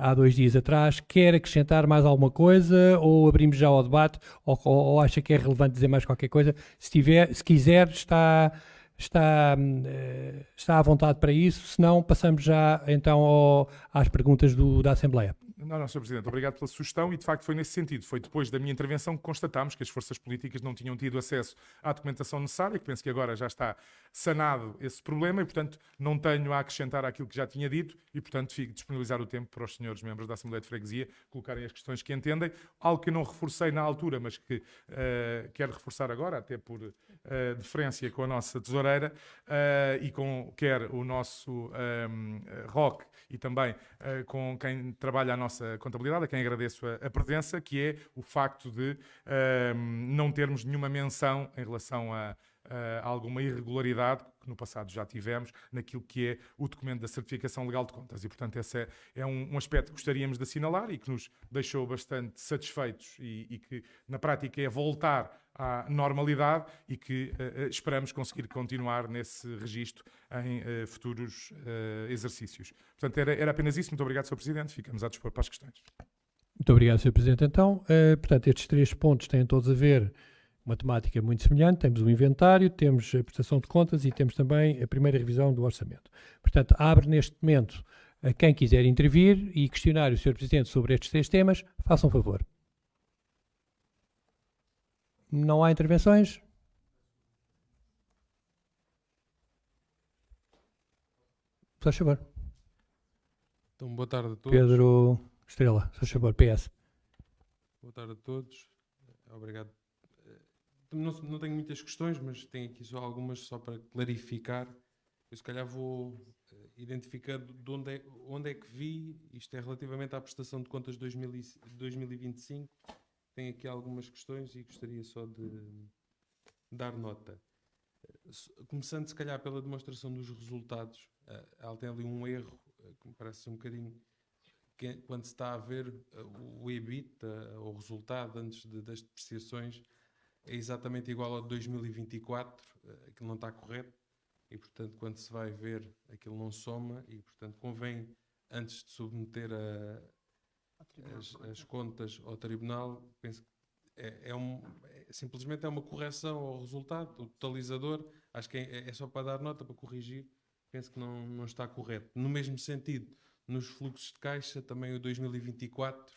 há 2 dias atrás, quer acrescentar mais alguma coisa ou abrimos já ao debate ou acha que é relevante dizer mais qualquer coisa? Se quiser, está à vontade para isso, se não, passamos já então às perguntas da Assembleia. Não, Sr. Presidente, obrigado pela sugestão e, de facto, foi nesse sentido. Foi depois da minha intervenção que constatámos que as forças políticas não tinham tido acesso à documentação necessária, que penso que agora já está sanado esse problema e, portanto, não tenho a acrescentar àquilo que já tinha dito e, portanto, fico disponibilizar o tempo para os senhores membros da Assembleia de Freguesia colocarem as questões que entendem. Algo que eu não reforcei na altura, mas que quero reforçar agora, até por deferência com a nossa tesoureira e com quer o nosso ROC e também com quem trabalha a nossa contabilidade, a quem agradeço a presença, que é o facto de não termos nenhuma menção em relação a alguma irregularidade que no passado já tivemos naquilo que é o documento da certificação legal de contas e, portanto, esse é um aspecto que gostaríamos de assinalar e que nos deixou bastante satisfeitos e que na prática é voltar à normalidade e que esperamos conseguir continuar nesse registro em futuros exercícios. Portanto, era apenas isso. Muito obrigado, Sr. Presidente. Ficamos a dispor para as questões. Muito obrigado, Sr. Presidente. Então, portanto, estes 3 pontos têm todos a ver uma temática muito semelhante. Temos o inventário, temos a prestação de contas e temos também a primeira revisão do orçamento. Portanto, abre neste momento a quem quiser intervir e questionar o Sr. Presidente sobre estes 3 temas, façam favor. Não há intervenções? Faz favor. Então, boa tarde a todos. Pedro Estrela, faz favor, PS. Boa tarde a todos. Obrigado. Não tenho muitas questões, mas tenho aqui só algumas só para clarificar. Eu se calhar vou identificar de onde é que vi. Isto é relativamente à prestação de contas de 2025. Tenho aqui algumas questões e gostaria só de dar nota. Começando se calhar pela demonstração dos resultados, ela tem ali um erro que me parece um bocadinho que quando se está a ver o EBITDA, o resultado antes das depreciações, é exatamente igual ao de 2024, aquilo não está correto e, portanto, quando se vai ver, aquilo não soma e, portanto, convém, antes de submeter as contas ao Tribunal, penso que simplesmente é uma correção ao resultado, o totalizador, acho que é só para dar nota, para corrigir, penso que não está correto. No mesmo sentido, nos fluxos de caixa, também o 2024,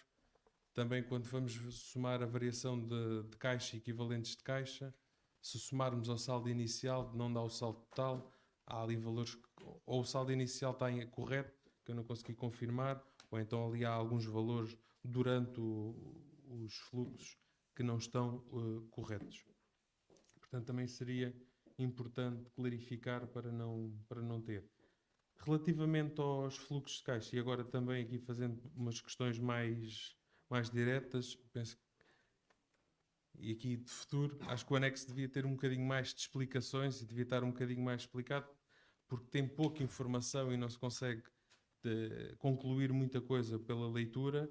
também quando vamos somar a variação de caixa e equivalentes de caixa, se somarmos ao saldo inicial, não dá o saldo total, há ali valores, ou o saldo inicial está correto, que eu não consegui confirmar, ou então ali há alguns valores durante os fluxos que não estão corretos. Portanto, também seria importante clarificar para não ter. Relativamente aos fluxos de caixa, e agora também aqui fazendo umas questões mais diretas, penso que, e aqui de futuro, acho que o anexo devia ter um bocadinho mais de explicações e devia estar um bocadinho mais explicado, porque tem pouca informação e não se consegue concluir muita coisa pela leitura.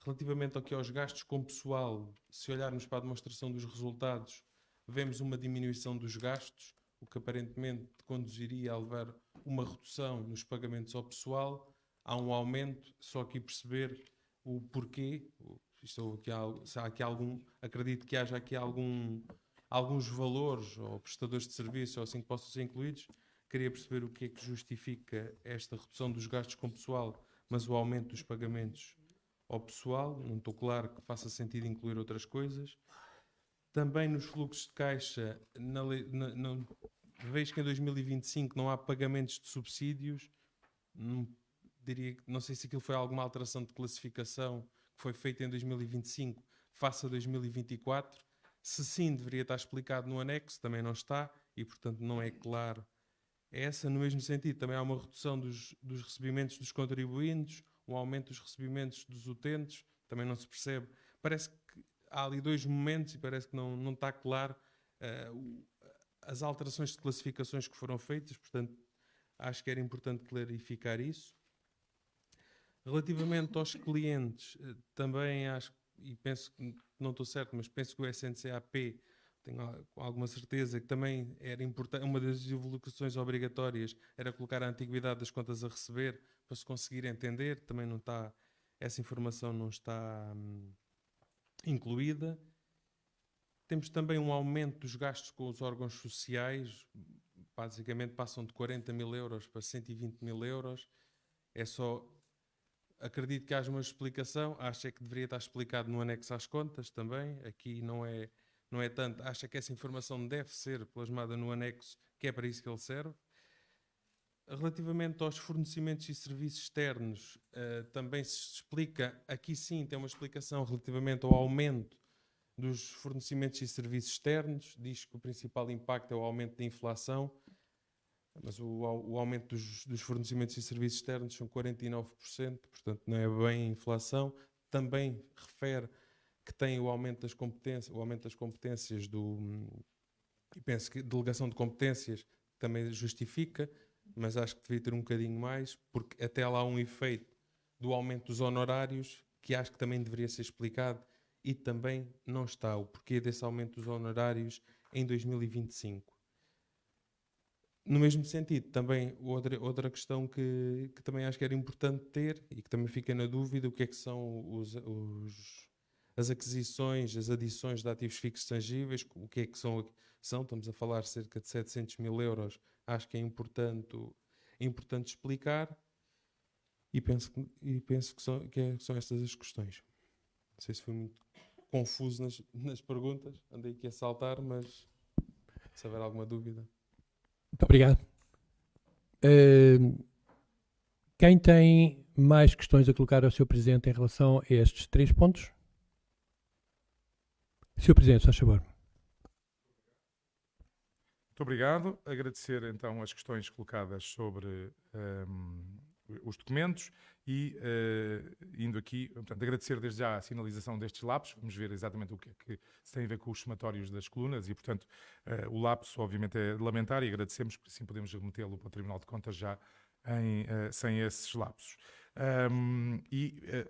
Relativamente aos gastos com pessoal, se olharmos para a demonstração dos resultados, vemos uma diminuição dos gastos, o que aparentemente conduziria a levar uma redução nos pagamentos ao pessoal. Há um aumento, só aqui perceber o porquê. Acredito que haja aqui alguns valores ou prestadores de serviço ou assim que possam ser incluídos. Queria perceber o que é que justifica esta redução dos gastos com pessoal, mas o aumento dos pagamentos ao pessoal. Não estou claro que faça sentido incluir outras coisas. Também nos fluxos de caixa, vejo que em 2025 não há pagamentos de subsídios. Não sei se aquilo foi alguma alteração de classificação que foi feita em 2025 face a 2024. Se sim, deveria estar explicado no anexo, também não está, e portanto não é claro. No mesmo sentido, também há uma redução dos recebimentos dos contribuintes, um aumento dos recebimentos dos utentes, também não se percebe. Parece que há ali dois momentos e parece que não está claro as alterações de classificações que foram feitas, portanto, acho que era importante clarificar isso. Relativamente aos clientes, também acho, e penso que não estou certo, mas penso que o SNCAP, tenho alguma certeza que também era importante, uma das divulgações obrigatórias era colocar a antiguidade das contas a receber para se conseguir entender, também não está, essa informação não está incluída. Temos também um aumento dos gastos com os órgãos sociais, basicamente passam de 40 mil euros para 120 mil euros. Acredito que haja uma explicação, acho que deveria estar explicado no anexo às contas também, aqui não é tanto, acho que essa informação deve ser plasmada no anexo, que é para isso que ele serve. Relativamente aos fornecimentos e serviços externos, também se explica, aqui sim tem uma explicação relativamente ao aumento dos fornecimentos e serviços externos, diz que o principal impacto é o aumento da inflação, mas o aumento dos fornecimentos e serviços externos são 49%, portanto não é bem a inflação. Também refere que tem o aumento das competências e penso que delegação de competências também justifica, mas acho que devia ter um bocadinho mais, porque até lá há um efeito do aumento dos honorários que acho que também deveria ser explicado e também não está. O porquê desse aumento dos honorários em 2025. No mesmo sentido, também outra questão que também acho que era importante ter e que também fica na dúvida, o que é que são as aquisições, as adições de ativos fixos tangíveis, o que é que são, estamos a falar cerca de 700 mil euros, acho que é importante explicar e penso que são estas as questões. Não sei se foi muito confuso nas perguntas, andei aqui a saltar, mas se houver alguma dúvida. Muito obrigado. Quem tem mais questões a colocar ao Sr. Presidente em relação a estes 3 pontos? Sr. Presidente, faz favor. Muito obrigado. Agradecer então as questões colocadas sobre os documentos e indo aqui, portanto, agradecer desde já a sinalização destes lapsos. Vamos ver exatamente o que é que se tem a ver com os somatórios das colunas e, portanto, o lapso obviamente é de lamentar e agradecemos, porque assim podemos remetê-lo para o Tribunal de Contas já sem esses lapsos.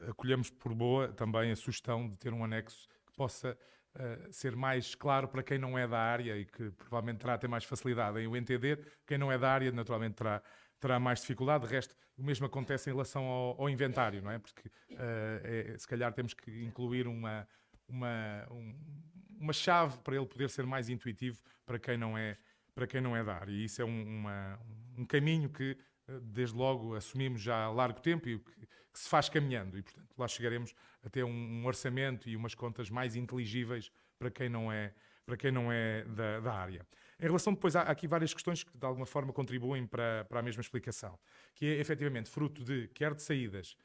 Acolhemos por boa também a sugestão de ter um anexo que possa ser mais claro para quem não é da área e que provavelmente terá até mais facilidade em o entender. Quem não é da área naturalmente terá mais dificuldade. De resto, o mesmo acontece em relação ao inventário, não é? Porque se calhar temos que incluir uma chave para ele poder ser mais intuitivo para quem não é para quem não é da área. E isso é um caminho que, desde logo, assumimos já há largo tempo e que se faz caminhando. E, portanto, lá chegaremos a ter um orçamento e umas contas mais inteligíveis para quem não é da área. Em relação depois, há aqui várias questões que de alguma forma contribuem para a mesma explicação, que é efetivamente fruto de, quer de saídas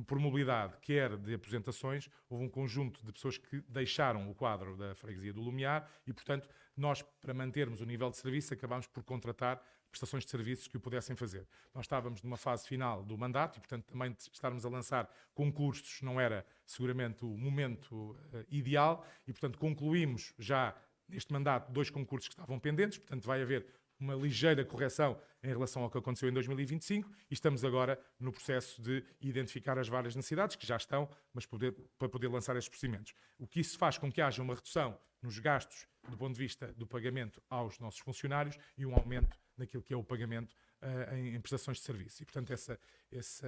por mobilidade, quer de aposentações, houve um conjunto de pessoas que deixaram o quadro da freguesia do Lumiar e, portanto, nós, para mantermos o nível de serviço, acabámos por contratar prestações de serviços que o pudessem fazer. Nós estávamos numa fase final do mandato e, portanto, também estarmos a lançar concursos não era seguramente o momento ideal e, portanto, concluímos já neste mandato 2 concursos que estavam pendentes, portanto vai haver uma ligeira correção em relação ao que aconteceu em 2025 e estamos agora no processo de identificar as várias necessidades que já estão, mas para poder lançar estes procedimentos. O que isso faz com que haja uma redução nos gastos do ponto de vista do pagamento aos nossos funcionários e um aumento naquilo que é o pagamento em prestações de serviço. E, portanto, esse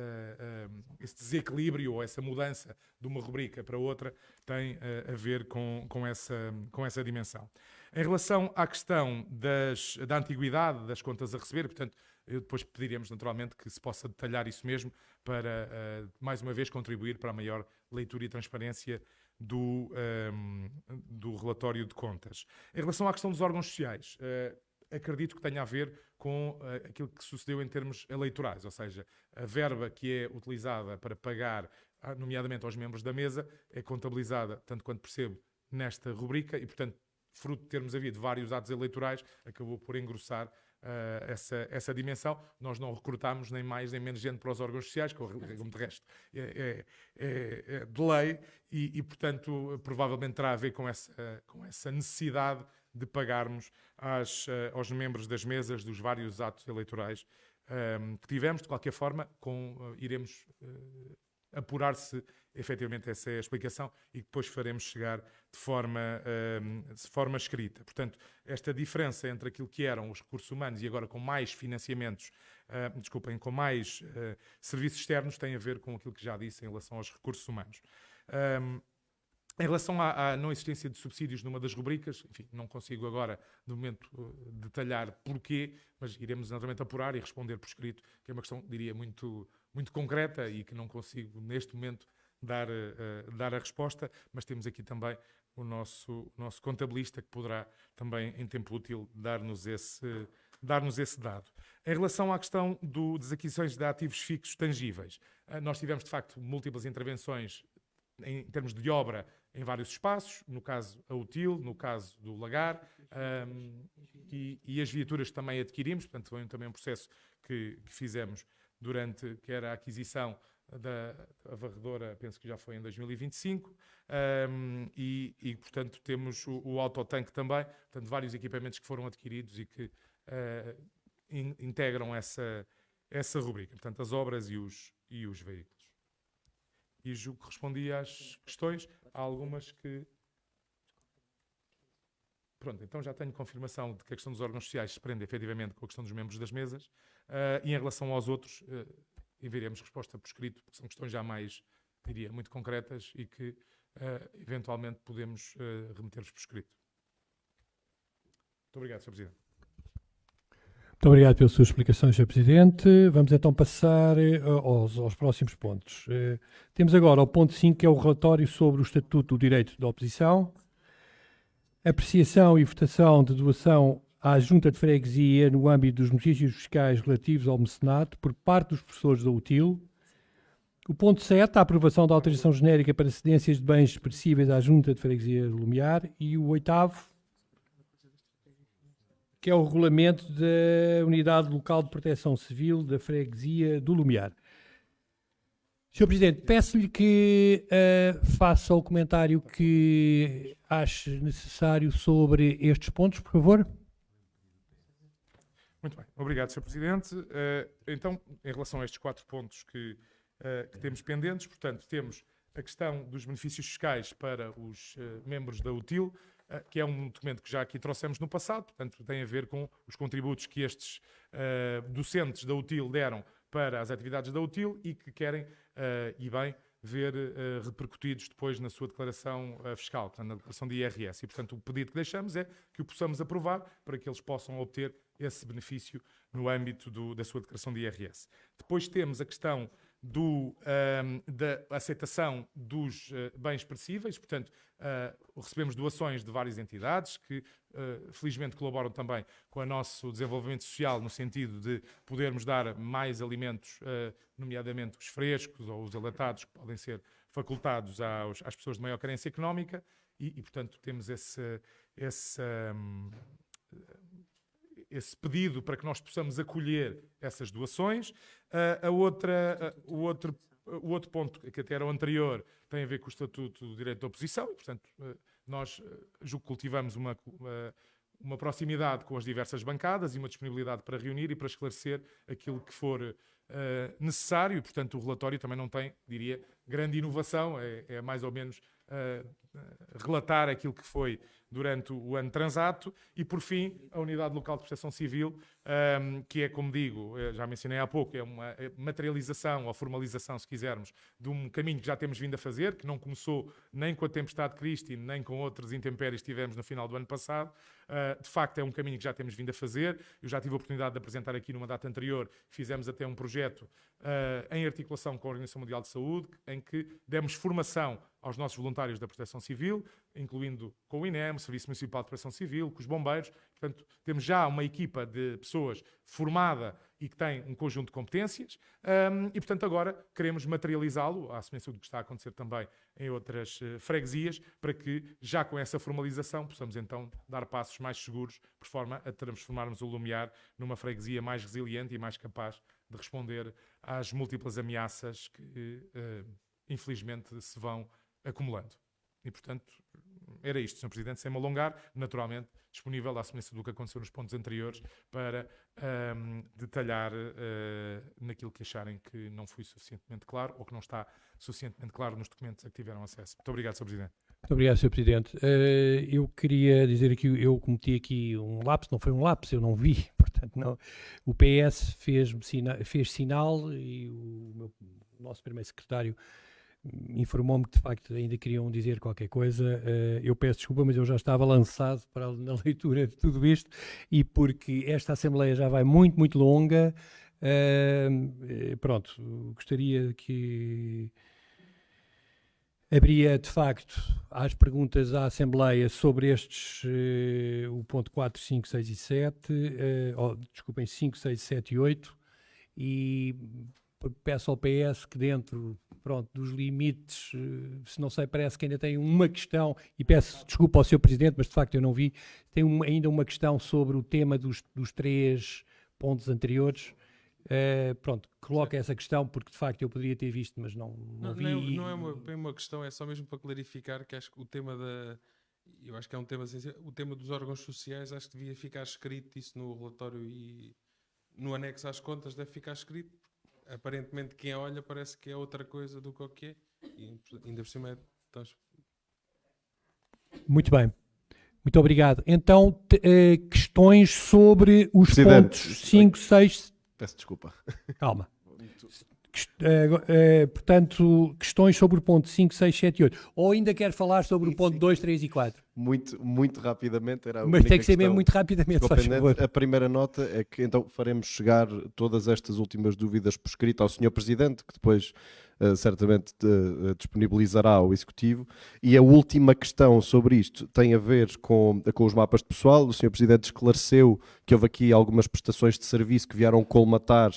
desequilíbrio ou essa mudança de uma rubrica para outra tem a ver com essa dimensão. Em relação à questão da antiguidade das contas a receber, portanto, depois pediremos naturalmente que se possa detalhar isso mesmo para, mais uma vez, contribuir para a maior leitura e transparência do relatório de contas. Em relação à questão dos órgãos sociais, acredito que tenha a ver com aquilo que sucedeu em termos eleitorais, ou seja, a verba que é utilizada para pagar, nomeadamente aos membros da mesa, é contabilizada, tanto quanto percebo, nesta rubrica e, portanto, fruto de termos havido vários atos eleitorais, acabou por engrossar essa dimensão. Nós não recrutámos nem mais nem menos gente para os órgãos sociais, como de resto é de lei, e, portanto, provavelmente terá a ver com essa necessidade de pagarmos aos membros das mesas dos vários atos eleitorais que tivemos. De qualquer forma, iremos apurar se efetivamente essa é a explicação e depois faremos chegar de forma escrita. Portanto, esta diferença entre aquilo que eram os recursos humanos e agora com mais financiamentos, com mais serviços externos, tem a ver com aquilo que já disse em relação aos recursos humanos. Em relação à não existência de subsídios numa das rubricas, enfim, não consigo agora, de momento, detalhar porquê, mas iremos naturalmente apurar e responder por escrito, que é uma questão, diria, muito, muito concreta e que não consigo, neste momento, dar a resposta, mas temos aqui também o nosso contabilista que poderá também, em tempo útil, dar-nos esse dado. Em relação à questão das aquisições de ativos fixos tangíveis, nós tivemos, de facto, múltiplas intervenções em termos de obra em vários espaços, no caso a UTIL, no caso do Lagar, e as viaturas também adquirimos, portanto foi também um processo que fizemos que era a aquisição da varredora, penso que já foi em 2025, e portanto temos o autotanque também, portanto vários equipamentos que foram adquiridos e que integram essa rubrica, portanto as obras e os veículos. E julgo que respondi às questões. Há algumas que... Pronto, então já tenho confirmação de que a questão dos órgãos sociais se prende efetivamente com a questão dos membros das mesas. E em relação aos outros, enviaremos resposta por escrito, porque são questões já mais, diria, muito concretas e que eventualmente podemos remeter-vos por escrito. Muito obrigado, Sr. Presidente. Muito obrigado pelas suas explicações, Sr. Presidente. Vamos então passar aos próximos pontos. Temos agora o ponto 5, que é o relatório sobre o Estatuto do Direito da Oposição. Apreciação e votação de doação à Junta de Freguesia no âmbito dos benefícios fiscais relativos ao mecenato por parte dos professores da UTIL. O ponto 7, a aprovação da autorização genérica para cedências de bens expressíveis à Junta de Freguesia do Lumiar. E o 8º, que é o regulamento da Unidade Local de Proteção Civil da Freguesia do Lumiar. Sr. Presidente, peço-lhe que faça o comentário que ache necessário sobre estes pontos, por favor. Muito bem, obrigado, Sr. Presidente. Então, em relação a estes 4 pontos que temos pendentes, portanto, temos a questão dos benefícios fiscais para os membros da UTIL, que é um documento que já aqui trouxemos no passado, portanto tem a ver com os contributos que estes docentes da UTIL deram para as atividades da UTIL e que querem, e bem, ver repercutidos depois na sua declaração fiscal, portanto, na declaração de IRS. E, portanto, o pedido que deixamos é que o possamos aprovar para que eles possam obter esse benefício no âmbito da sua declaração de IRS. Depois temos a questão da aceitação dos bens perecíveis, portanto, recebemos doações de várias entidades que felizmente colaboram também com o nosso desenvolvimento social no sentido de podermos dar mais alimentos, nomeadamente os frescos ou os enlatados, que podem ser facultados às pessoas de maior carência económica e portanto, temos esse pedido para que nós possamos acolher essas doações. O outro ponto, que até era o anterior, tem a ver com o Estatuto do Direito da Oposição, e, portanto, nós julgo que cultivamos uma proximidade com as diversas bancadas e uma disponibilidade para reunir e para esclarecer aquilo que for necessário. Portanto, o relatório também não tem, diria, grande inovação, é mais ou menos relatar aquilo que foi durante o ano transato. E, por fim, a Unidade Local de Proteção Civil, que é, como digo, já mencionei há pouco, é uma materialização ou formalização, se quisermos, de um caminho que já temos vindo a fazer, que não começou nem com a tempestade de Cristi, nem com outros intempéries que tivemos no final do ano passado. De facto, é um caminho que já temos vindo a fazer. Eu já tive a oportunidade de apresentar aqui numa data anterior, fizemos até um projeto em articulação com a Organização Mundial de Saúde, em que demos formação aos nossos voluntários da Proteção Civil, incluindo com o INEM, o Serviço Municipal de Proteção Civil, com os bombeiros. Portanto, temos já uma equipa de pessoas formada e que tem um conjunto de competências e, portanto, agora queremos materializá-lo, à semelhança do que está a acontecer também em outras freguesias, para que, já com essa formalização, possamos então dar passos mais seguros, por forma a transformarmos o Lumiar numa freguesia mais resiliente e mais capaz de responder às múltiplas ameaças que, infelizmente, se vão acumulando. E, portanto, era isto, Sr. Presidente, sem me alongar, naturalmente disponível à semelhança do que aconteceu nos pontos anteriores para detalhar naquilo que acharem que não foi suficientemente claro ou que não está suficientemente claro nos documentos a que tiveram acesso. Muito obrigado, Sr. Presidente. Muito obrigado, Sr. Presidente. Eu queria dizer aqui, eu cometi aqui um lapso, não foi um lapso, eu não vi, portanto, não. O PS fez sinal e o nosso primeiro secretário informou-me que de facto ainda queriam dizer qualquer coisa. Eu peço desculpa, mas eu já estava lançado na leitura de tudo isto, e porque esta Assembleia já vai muito, muito longa, pronto, gostaria que abria de facto às perguntas à Assembleia sobre estes, o ponto 4, 5, 6 e 7, desculpem, 5, 6, 7 e 8, e peço ao PS que dentro, pronto, dos limites, se não sei, parece que ainda tem uma questão, e peço desculpa ao Sr. Presidente, mas de facto eu não vi, tem ainda uma questão sobre o tema dos 3 pontos anteriores. Pronto, coloca essa questão porque de facto eu poderia ter visto, mas não vi. Não é bem uma questão, é só mesmo para clarificar que acho que o tema eu acho que é um tema sensível, o tema dos órgãos sociais, acho que devia ficar escrito isso no relatório e no anexo às contas deve ficar escrito. Aparentemente quem olha parece que é outra coisa do que o que é, e ainda por cima é... Muito bem, muito obrigado. Então, questões sobre os pontos 5, 6... Peço desculpa. Calma. Portanto, questões sobre o ponto 5, 6, 7 e 8. Ou ainda quer falar sobre o ponto 2, 3 e 4? Muito rapidamente. Era a Mas tem que ser questão mesmo muito rapidamente, faz favor. A primeira nota é que então faremos chegar todas estas últimas dúvidas por escrito ao Sr. Presidente, que depois certamente disponibilizará ao Executivo. E a última questão sobre isto tem a ver com os mapas de pessoal. O Sr. Presidente esclareceu que houve aqui algumas prestações de serviço que vieram colmatar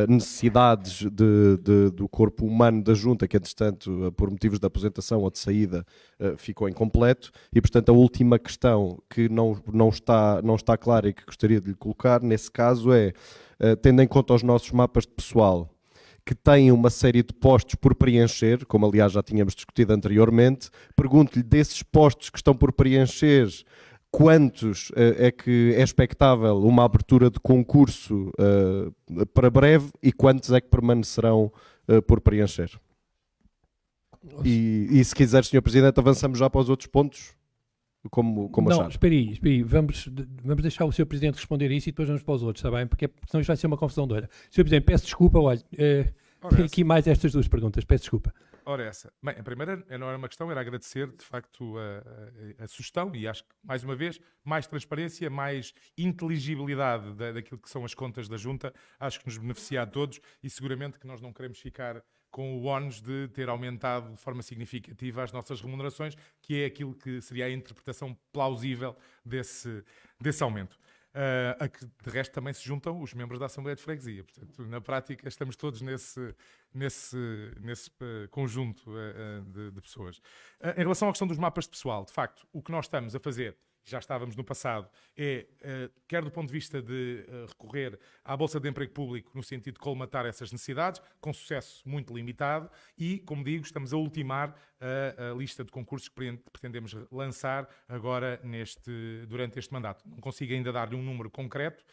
necessidades do corpo humano da Junta, que entretanto, por motivos de aposentação ou de saída, ficou incompleto, e portanto a última questão que não está clara e que gostaria de lhe colocar nesse caso é, tendo em conta os nossos mapas de pessoal, que têm uma série de postos por preencher, como aliás já tínhamos discutido anteriormente, pergunto-lhe desses postos que estão por preencher, quantos é que é expectável uma abertura de concurso para breve e quantos é que permanecerão por preencher? E se quiser, Sr. Presidente, avançamos já para os outros pontos? Como achar? Não, espera aí. Vamos deixar o Sr. Presidente responder isso e depois vamos para os outros, está bem? Porque senão isto vai ser uma confusão doida. Sr. Presidente, peço desculpa, olha, Ora, Tem essa. aqui mais estas duas perguntas, peço desculpa. Ora, essa. Bem, a primeira não era uma questão, era agradecer de facto a sugestão e acho que, mais uma vez, mais transparência, mais inteligibilidade daquilo que são as contas da Junta, acho que nos beneficia a todos e seguramente que nós não queremos ficar com o ónus de ter aumentado de forma significativa as nossas remunerações, que é aquilo que seria a interpretação plausível desse aumento. A que de resto também se juntam os membros da Assembleia de Freguesia. Portanto, na prática, estamos todos nesse conjunto de pessoas. Em relação à questão dos mapas de pessoal, de facto, o que nós estamos a fazer, já estávamos no passado, quer do ponto de vista de recorrer à Bolsa de Emprego Público no sentido de colmatar essas necessidades, com sucesso muito limitado, e, como digo, estamos a ultimar a lista de concursos que pretendemos lançar agora durante este mandato. Não consigo ainda dar-lhe um número concreto,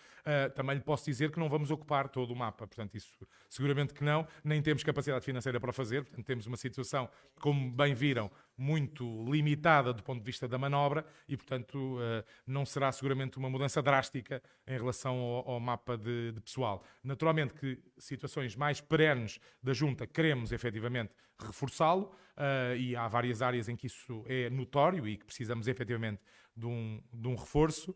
também lhe posso dizer que não vamos ocupar todo o mapa, portanto isso seguramente que não, nem temos capacidade financeira para o fazer, portanto temos uma situação, como bem viram, muito limitada do ponto de vista da manobra e, portanto, não será seguramente uma mudança drástica em relação ao mapa de pessoal. Naturalmente que situações mais perenes da Junta queremos efetivamente reforçá-lo e há várias áreas em que isso é notório e que precisamos efetivamente de um reforço,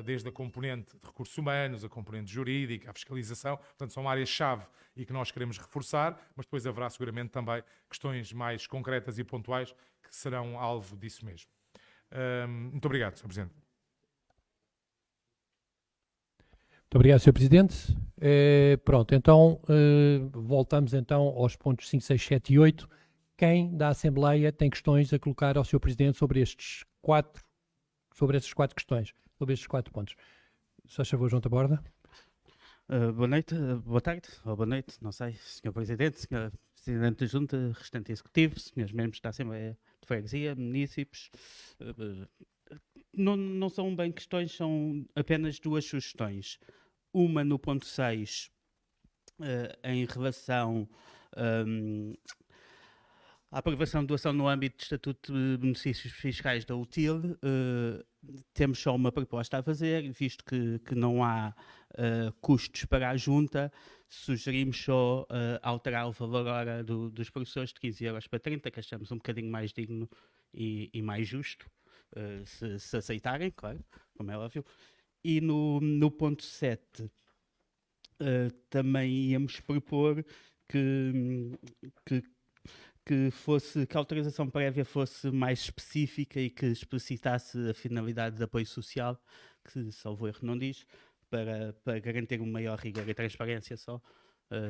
desde a componente de recursos humanos, a componente jurídica, a fiscalização, portanto são áreas-chave e que nós queremos reforçar, mas depois haverá seguramente também questões mais concretas e pontuais que serão alvo disso mesmo. Muito obrigado, Sr. Presidente. Muito obrigado, Sr. Presidente. Pronto, então voltamos então aos pontos 5, 6, 7 e 8. Quem da Assembleia tem questões a colocar ao Sr. Presidente sobre estas quatro questões, sobre estes 4 pontos? Se faz favor, João Taborda. Boa noite, boa tarde, ou boa noite, não sei, Sr. Presidente, Sr. Presidente da Junta, restante Executivo, Srs. Membros da Assembleia de Freguesia, munícipes. Não são bem questões, são apenas 2 sugestões. Uma no ponto 6, em relação à aprovação de doação no âmbito do Estatuto de Benefícios Fiscais da UTIL. Temos só uma proposta a fazer, visto que não há custos para a Junta, sugerimos só alterar o valor hora dos professores de 15 euros para 30, que achamos um bocadinho mais digno e mais justo, se aceitarem, claro, como é óbvio. E no ponto 7, também íamos propor que a autorização prévia fosse mais específica e que explicitasse a finalidade de apoio social, que, salvo erro, não diz, para garantir um maior rigor e transparência só.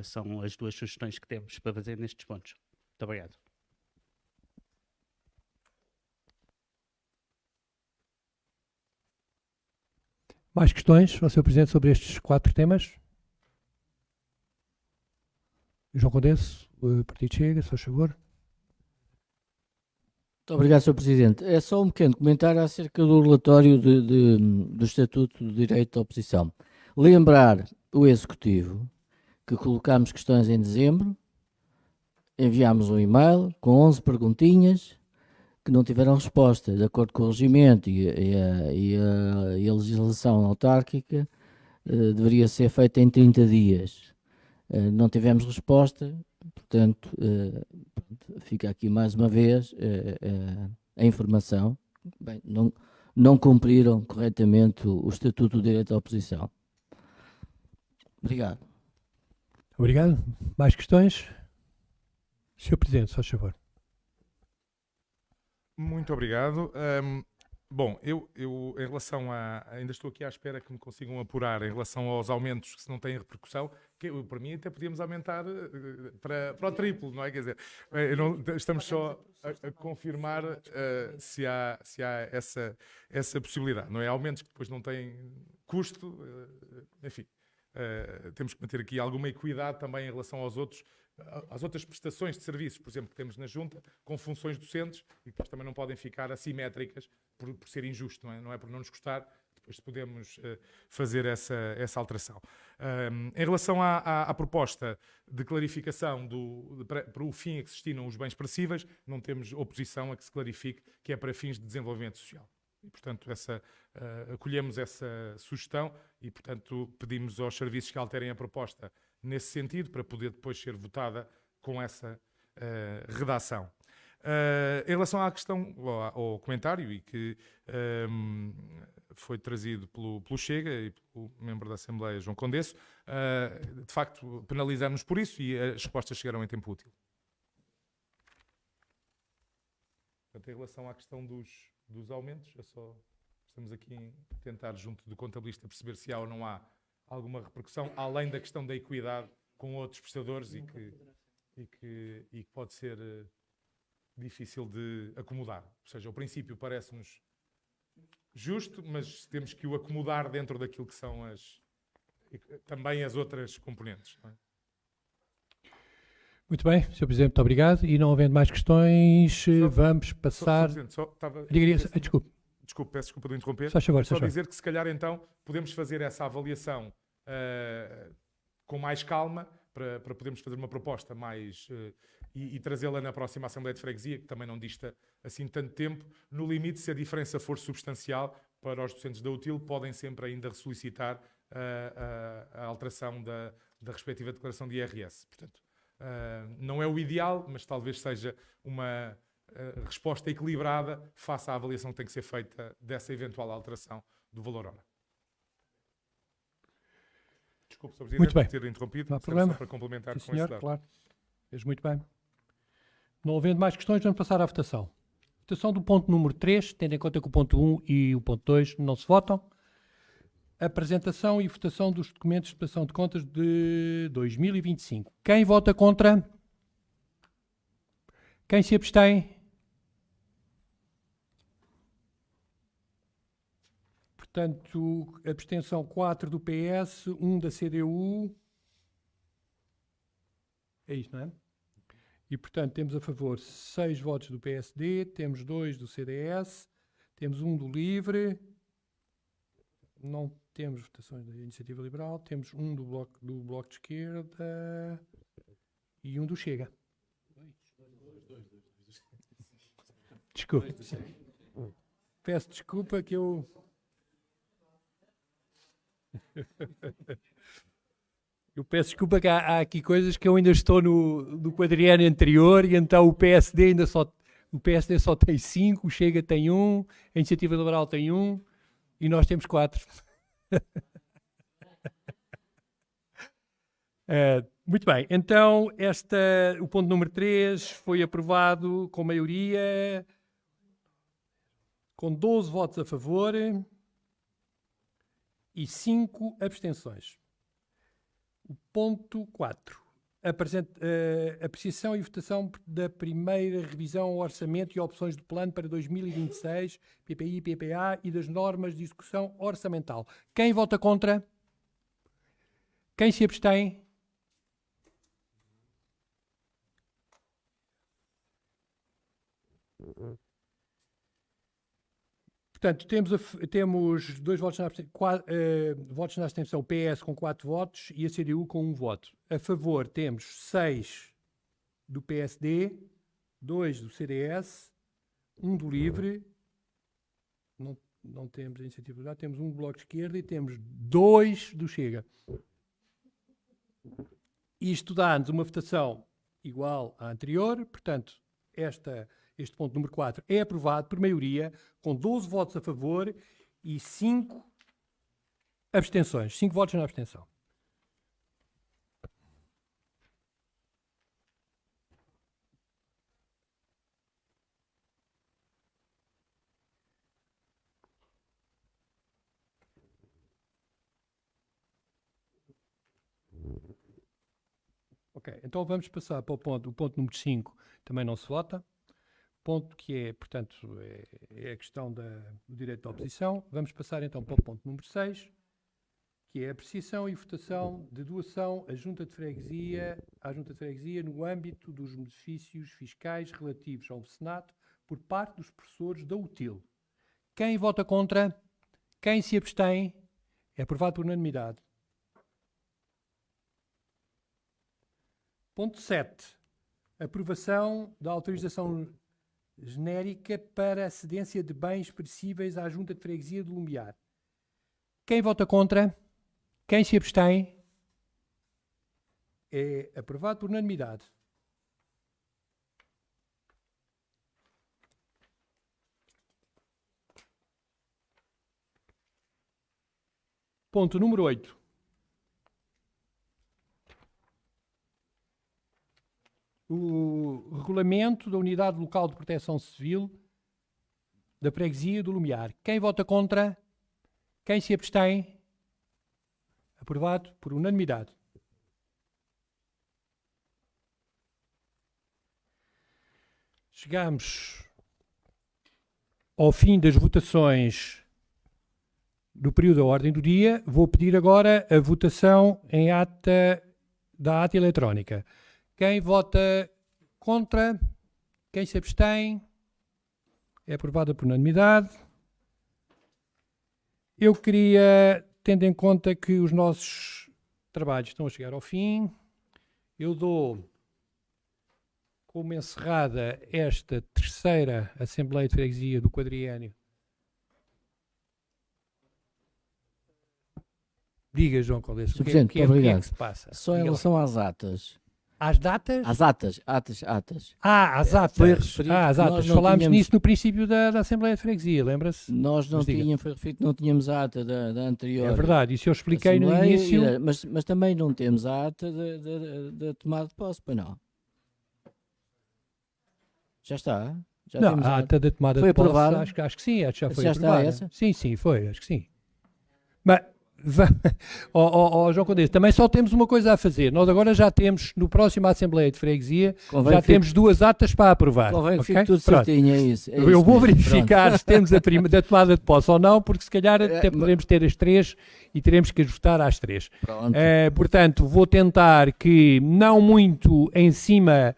São as 2 sugestões que temos para fazer nestes pontos. Muito obrigado. Mais questões ao Sr. Presidente sobre estes 4 temas? João Condense, Partido Chega, se faz favor. Muito obrigado, Sr. Presidente. É só um pequeno comentário acerca do relatório do Estatuto do Direito da Oposição. Lembrar o Executivo que colocámos questões em dezembro, enviámos um e-mail com 11 perguntinhas que não tiveram resposta. De acordo com o regimento e a legislação autárquica, deveria ser feita em 30 dias. Não tivemos resposta, portanto, fica aqui mais uma vez a informação. Bem, não cumpriram corretamente o Estatuto do Direito da Oposição. Obrigado. Obrigado. Mais questões? Sr. Presidente, se faz favor. Muito obrigado. Bom, eu em relação ainda estou aqui à espera que me consigam apurar em relação aos aumentos que se não têm repercussão, que para mim até podíamos aumentar para o triplo, não é? Quer dizer, estamos só a confirmar se há essa possibilidade, não é? Aumentos que depois não têm custo, enfim. Temos que manter aqui alguma equidade também em relação às outras prestações de serviços, por exemplo, que temos na Junta, com funções docentes, e que depois também não podem ficar assimétricas por ser injusto, não é? Por não nos custar, depois podemos fazer essa alteração. Em relação à proposta de clarificação para o fim a que se destinam os bens perecíveis, não temos oposição a que se clarifique que é para fins de desenvolvimento social. E, portanto, acolhemos essa sugestão e, portanto, pedimos aos serviços que alterem a proposta nesse sentido, para poder depois ser votada com essa redação. Em relação à questão, ao comentário, e que foi trazido pelo Chega e pelo membro da Assembleia, João Condesso, de facto, penalizamos por isso e as respostas chegaram em tempo útil. Portanto, em relação à questão dos aumentos, estamos aqui a tentar, junto do contabilista, perceber se há ou não há alguma repercussão, além da questão da equidade com outros prestadores e que pode ser difícil de acomodar. Ou seja, o princípio parece-nos justo, mas temos que o acomodar dentro daquilo que são também as outras componentes. Não é? Muito bem, Sr. Presidente, muito obrigado. E não havendo mais questões, vamos passar... Desculpe. Desculpe, peço desculpa de interromper. Só dizer que se calhar então podemos fazer essa avaliação com mais calma para podermos fazer uma proposta mais e trazê-la na próxima Assembleia de Freguesia, que também não dista assim tanto tempo. No limite, se a diferença for substancial para os docentes da UTIL, podem sempre ainda solicitar a alteração da respectiva declaração de IRS. Portanto, não é o ideal, mas talvez seja uma resposta equilibrada face à avaliação que tem que ser feita dessa eventual alteração do valor hora. Desculpe, Sr. Presidente, muito bem. por ter interrompido. Não há problema. Só para complementar Sim, com senhor, esse dado. claro. Fez muito bem. Não havendo mais questões, vamos passar à votação. Votação do ponto número 3, tendo em conta que o ponto 1 e o ponto 2 não se votam. Apresentação e votação dos documentos de prestação de contas de 2025. Quem vota contra? Quem se abstém? Portanto, abstenção 4 do PS, 1 da CDU. É isto, não é? E, portanto, temos a favor 6 votos do PSD, temos 2 do CDS, temos 1 do LIVRE, não temos votações da Iniciativa Liberal, temos 1 do Bloco de Esquerda e 1 do Chega. Desculpe. Peço desculpa que eu... Eu peço desculpa que há aqui coisas que eu ainda estou no quadriênio anterior e então o PSD só tem 5, o Chega tem 1, a Iniciativa Liberal tem 1 e nós temos 4. Muito bem, então o ponto número 3 foi aprovado com maioria, com 12 votos a favor e 5 abstenções. O ponto 4. Apreciação e votação da primeira revisão ao orçamento e opções do plano para 2026, PPI e PPA e das normas de execução orçamental. Quem vota contra? Quem se abstém? Portanto, temos 2 votos na abstenção, votos na abstenção, PS com 4 votos e a CDU com 1 voto. A favor temos 6 do PSD, 2 do CDS, 1 do LIVRE, não temos a Iniciativa Liberal, temos 1 do Bloco de Esquerda e temos 2 do Chega. Isto dá-nos uma votação igual à anterior, portanto, este ponto número 4 é aprovado por maioria, com 12 votos a favor e 5 abstenções. 5 votos na abstenção. Ok, então vamos passar para o ponto número 5, também não se vota. Ponto que é, portanto, é a questão do direito da oposição. Vamos passar então para o ponto número 6, que é a apreciação e votação de doação à Junta de Freguesia no âmbito dos benefícios fiscais relativos ao Senato por parte dos professores da UTIL. Quem vota contra? Quem se abstém? É aprovado por unanimidade. Ponto 7. Aprovação da autorização genérica para a cedência de bens perecíveis à Junta de Freguesia de Lumiar. Quem vota contra? Quem se abstém? É aprovado por unanimidade. Ponto número 8. O regulamento da Unidade Local de Proteção Civil da Freguesia do Lumiar. Quem vota contra? Quem se abstém? Aprovado por unanimidade. Chegamos ao fim das votações do período da ordem do dia. Vou pedir agora a votação em ata da ata eletrónica. Quem vota contra? Quem se abstém? É aprovada por unanimidade. Eu queria, tendo em conta que os nossos trabalhos estão a chegar ao fim, eu dou como encerrada esta terceira Assembleia de Freguesia do quadriênio. Diga, João Caldeiro, o que é que se passa? Só em relação às atas. Às datas? Às atas. Às atas. Foi referido às que atas. nós não Falámos tínhamos- nisso no princípio da Assembleia de Freguesia, lembra-se? Nós não Mas diga. tínhamos, foi referido que não tínhamos a ata da anterior. É verdade, isso eu expliquei no Assembleia, início. mas também não temos a ata da tomada de posse, pois não? Já está? Já Não, temos a ata da tomada Foi de posse, aprovada? acho que sim, acho que já foi Já está aprovada. essa? Sim, foi, acho que sim. Mas, João Caldeiro, também só temos uma coisa a fazer. Nós agora já temos, no próximo Assembleia de Freguesia, Convém já que fique- temos 2 atas para aprovar. Convém que ok? fique tudo Pronto. certinho, é isso. Eu vou mesmo, verificar se temos a da tomada de posse ou não, porque se calhar até poderemos ter as 3 e teremos que as votar às 3. Pronto. Portanto, vou tentar que, não muito em cima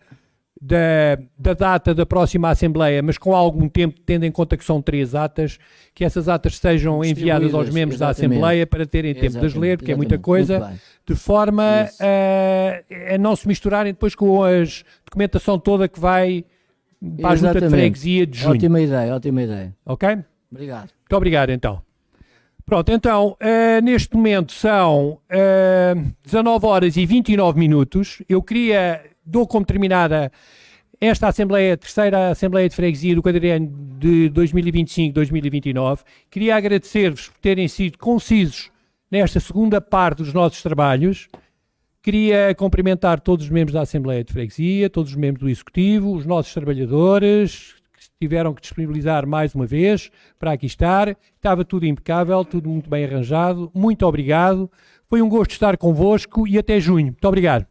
da data da próxima Assembleia, mas com algum tempo, tendo em conta que são 3 atas, que essas atas sejam enviadas aos Distribuídas, membros da exatamente. Assembleia para terem tempo de as ler, porque é muita coisa, Muito bem. de forma Isso. a não se misturarem depois com a documentação toda que vai para a Junta de Exatamente. Freguesia de junho. Ótima ideia. Ok? Obrigado. Muito obrigado, então. Pronto, então, neste momento são 19 horas e 29 minutos. Eu dou como terminada esta Assembleia, a terceira Assembleia de Freguesia do quadriênio de 2025-2029. Queria agradecer-vos por terem sido concisos nesta segunda parte dos nossos trabalhos. Queria cumprimentar todos os membros da Assembleia de Freguesia, todos os membros do Executivo, os nossos trabalhadores, que tiveram que disponibilizar mais uma vez para aqui estar. Estava tudo impecável, tudo muito bem arranjado. Muito obrigado. Foi um gosto estar convosco e até junho. Muito obrigado.